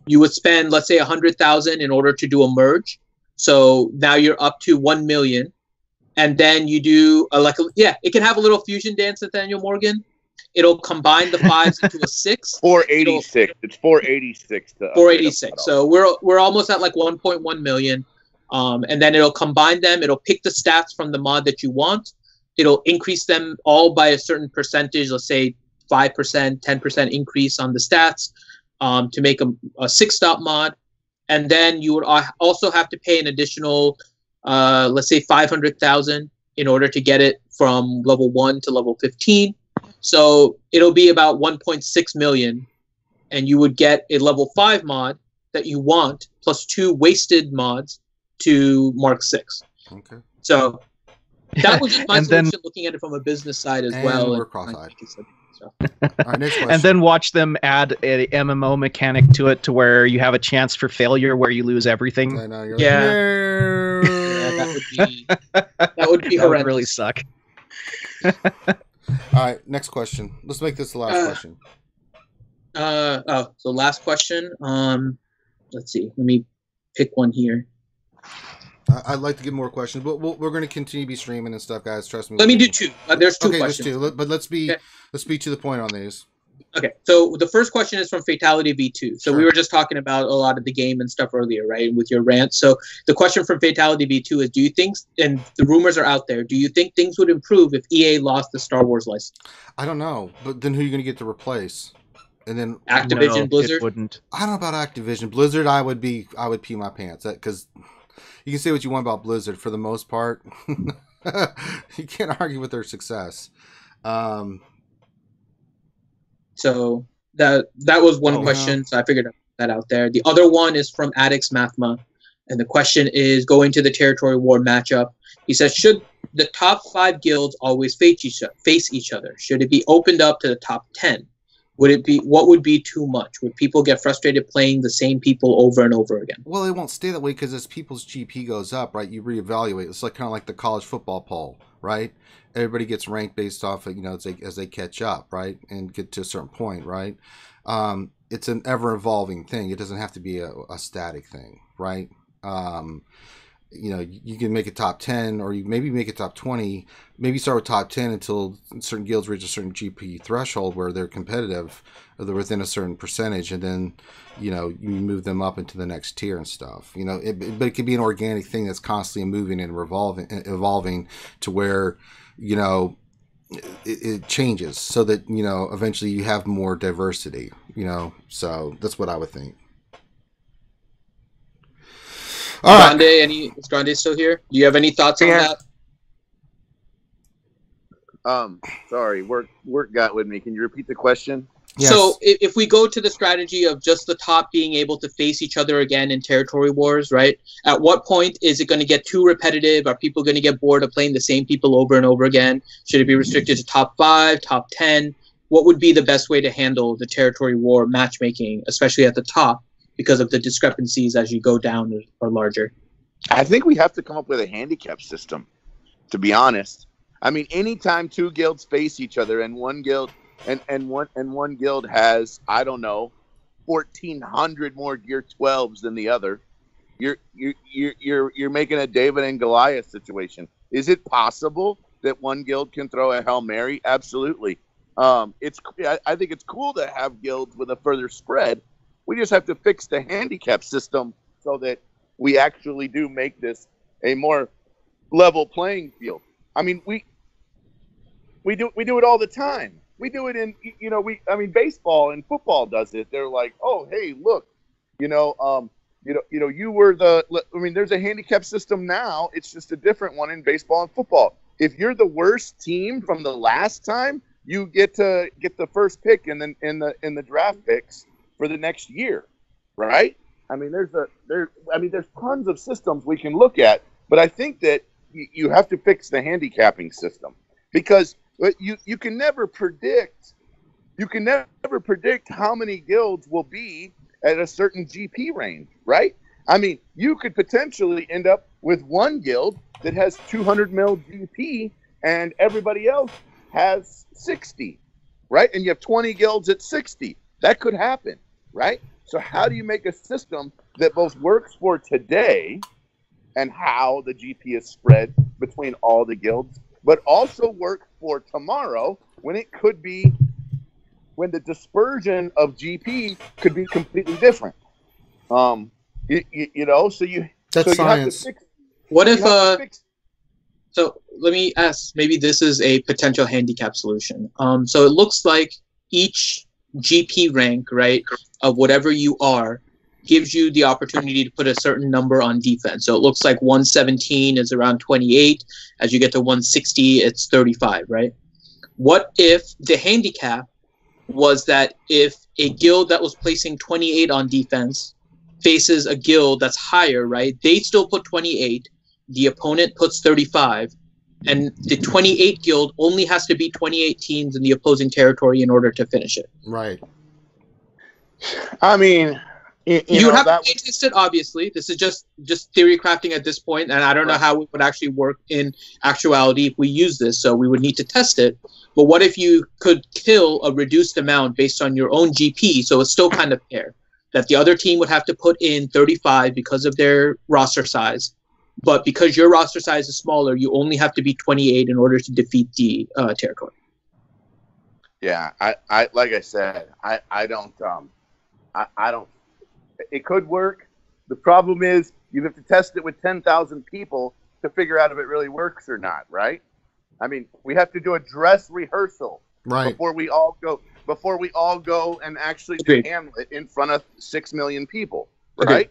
Speaker 2: You would spend, let's say, 100,000 in order to do a merge. So now you're up to 1 million, and then you do it can have a little fusion dance, Nathaniel Morgan. It'll combine the 5s into a 6.
Speaker 5: 486. It's 486.
Speaker 2: 486. So we're almost at like 1.1 million. And then it'll combine them. It'll pick the stats from the mod that you want. It'll increase them all by a certain percentage. Let's say 5%, 10% increase on the stats to make a 6-dot mod. And then you would also have to pay an additional, let's say 500,000 in order to get it from level 1 to level 15. So it'll be about 1.6 million, and you would get a level 5 mod that you want, plus 2 wasted mods to Mark 6.
Speaker 1: Okay.
Speaker 2: So That was just my
Speaker 4: And
Speaker 2: solution,
Speaker 4: then-
Speaker 2: looking at it from a business side as
Speaker 1: And
Speaker 2: well.
Speaker 1: we're
Speaker 2: and
Speaker 1: cross-eyed.
Speaker 2: so-
Speaker 1: All right, next question.
Speaker 4: And then watch them add a MMO mechanic to it to where you have a chance for failure where you lose everything.
Speaker 1: I know, you're
Speaker 2: Yeah.
Speaker 1: like,
Speaker 2: Yeah,
Speaker 1: no.
Speaker 2: that would be
Speaker 4: That would
Speaker 2: horrendous.
Speaker 4: really suck.
Speaker 1: All right, next question. Let's make this the last question.
Speaker 2: So last question. Let's see. Let me pick one here.
Speaker 1: I'd like to get more questions, but we're going to continue to be streaming and stuff, guys. Trust me.
Speaker 2: Let me do two. There's two
Speaker 1: okay,
Speaker 2: questions.
Speaker 1: there's two. But let's be
Speaker 2: Okay.
Speaker 1: to the point on these.
Speaker 2: Okay, so the first question is from Fatality V2. So
Speaker 1: Sure.
Speaker 2: we were just talking about a lot of the game and stuff earlier, right, with your rant. So the question from Fatality V2 is, do you think, and the rumors are out there, do you think things would improve if EA lost the Star Wars license?
Speaker 1: I don't know, but then who are you going to get to replace? And then
Speaker 2: Activision,
Speaker 4: No,
Speaker 2: Blizzard?
Speaker 4: It wouldn't.
Speaker 1: I don't know about Activision. Blizzard, I would pee my pants because you can say what you want about Blizzard. For the most part, you can't argue with their success.
Speaker 2: So that was one
Speaker 1: Oh,
Speaker 2: question, so I figured that out there. The other one is from Addicts Mathma, and the question is going to the territory war matchup. He says, should the top 5 guilds always face each other? Should it be opened up to the top 10? What would be too much? Would people get frustrated playing the same people over and over again?
Speaker 1: Well, it won't stay that way because as people's GP goes up, right, you reevaluate. It's like kind of like the college football poll, right? Everybody gets ranked based off of, as they catch up, right, and get to a certain point, right? It's an ever-evolving thing. It doesn't have to be a static thing, right? You can make a top 10 or you maybe make a top 20, maybe start with top 10 until certain guilds reach a certain GP threshold where they're competitive or they're within a certain percentage, and then you move them up into the next tier and stuff. But it could be an organic thing that's constantly moving and evolving to where it changes so that eventually you have more diversity. So that's what I would think. All right.
Speaker 2: Is Grande still here? Do you have any thoughts on that?
Speaker 5: Sorry, work got with me. Can you repeat the question?
Speaker 1: Yes.
Speaker 2: So if we go to the strategy of just the top being able to face each other again in territory wars, right? At what point is it going to get too repetitive? Are people going to get bored of playing the same people over and over again? Should it be restricted to top 5, top 10? What would be the best way to handle the territory war matchmaking, especially at the top, because of the discrepancies as you go down are larger?
Speaker 5: I think we have to come up with a handicap system, to be honest. I mean, anytime 2 guilds face each other and one guild and one guild has, I don't know, 1,400 more gear 12s than the other, you're making a David and Goliath situation. Is it possible that one guild can throw a Hail Mary? Absolutely. I think it's cool to have guilds with a further spread. We just have to fix the handicap system so that we actually do make this a more level playing field. I mean, we do it all the time. We do it in baseball and football does it. They're like, oh, hey, look, you were there's a handicap system now. It's just a different one in baseball and football. If you're the worst team from the last time, you get to get the first pick in the draft picks for the next year, right? I mean, there's tons of systems we can look at, but I think that you have to fix the handicapping system because you can never predict how many guilds will be at a certain GP range, right? I mean, you could potentially end up with one guild that has 200 mil GP and everybody else has 60, right? And you have 20 guilds at 60. That could happen, right? So how do you make a system that both works for today and how the GP is spread between all the guilds, but also work for tomorrow when the dispersion of GP could be completely different. So
Speaker 1: that's science.
Speaker 2: So let me ask, maybe this is a potential handicap solution. So it looks like each GP rank, right, of whatever you are, gives you the opportunity to put a certain number on defense. So it looks like 117 is around 28. As you get to 160, it's 35, right? What if the handicap was that if a guild that was placing 28 on defense faces a guild that's higher, right, they still put 28, the opponent puts 35, and the 28 guild only has to be 28 teams in the opposing territory in order to finish it.
Speaker 1: Right.
Speaker 5: I mean,
Speaker 2: You
Speaker 5: know,
Speaker 2: would have
Speaker 5: that
Speaker 2: to test it, obviously. This is just theory crafting at this point, and I don't know how it would actually work in actuality if we use this, so we would need to test it. But what if you could kill a reduced amount based on your own GP, so it's still kind of fair, that the other team would have to put in 35 because of their roster size, but because your roster size is smaller, you only have to be 28 in order to defeat the territory.
Speaker 5: Yeah, I like I said, I don't. It could work. The problem is you have to test it with 10,000 people to figure out if it really works or not, right? I mean, we have to do a dress rehearsal before we all go and actually do Hamlet in front of 6 million people, right?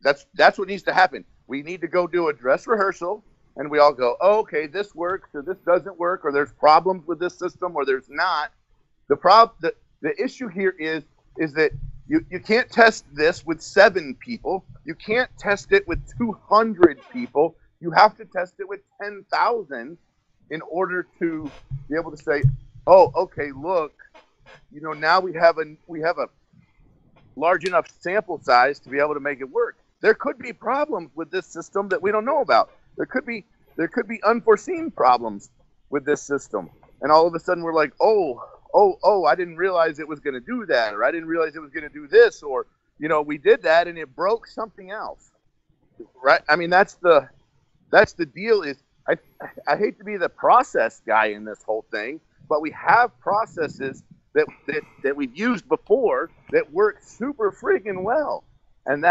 Speaker 5: That's what needs to happen. We need to go do a dress rehearsal, and we all go, oh, okay, this works or this doesn't work, or there's problems with this system or there's not. The issue here is that you can't test this with 7 people. You can't test it with 200 people. You have to test it with 10,000 in order to be able to say, oh, okay, look, now we have a large enough sample size to be able to make it work. There could be problems with this system that we don't know about. There could be unforeseen problems with this system. And all of a sudden we're like, oh, I didn't realize it was going to do that, or I didn't realize it was going to do this, or, we did that and it broke something else. Right? I mean, that's the deal is I hate to be the process guy in this whole thing, but we have processes that we've used before that work super friggin' well. And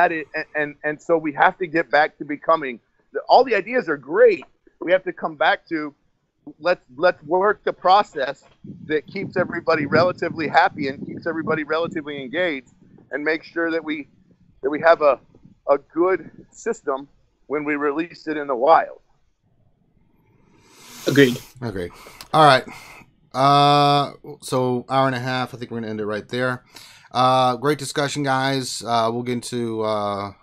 Speaker 5: and so we have to get back to becoming, all the ideas are great. We have to come back to, let's work the process that keeps everybody relatively happy and keeps everybody relatively engaged, and make sure that we have a good system when we release it in the wild.
Speaker 2: Agreed.
Speaker 1: All right. So hour and a half. I think we're gonna end it right there. Great discussion, guys. We'll get into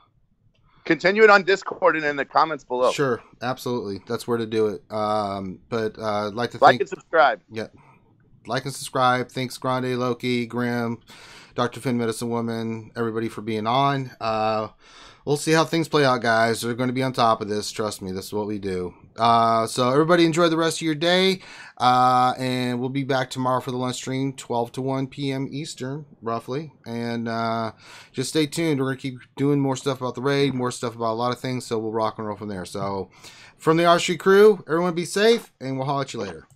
Speaker 5: continue it on Discord and in the comments below.
Speaker 1: Sure, absolutely. That's where to do it. But I'd like to
Speaker 5: like and subscribe.
Speaker 1: Yeah, like and subscribe. Thanks, Grande, Loki, Grim, Dr. Finn, Medicine Woman, everybody for being on. We'll see how things play out, guys. They're going to be on top of this. Trust me, this is what we do. So everybody enjoy the rest of your day. And we'll be back tomorrow for the lunch stream, 12 to 1 p.m. Eastern, roughly. And just stay tuned. We're going to keep doing more stuff about the raid, more stuff about a lot of things. So we'll rock and roll from there. So from the RSG crew, everyone be safe, and we'll holler at you later.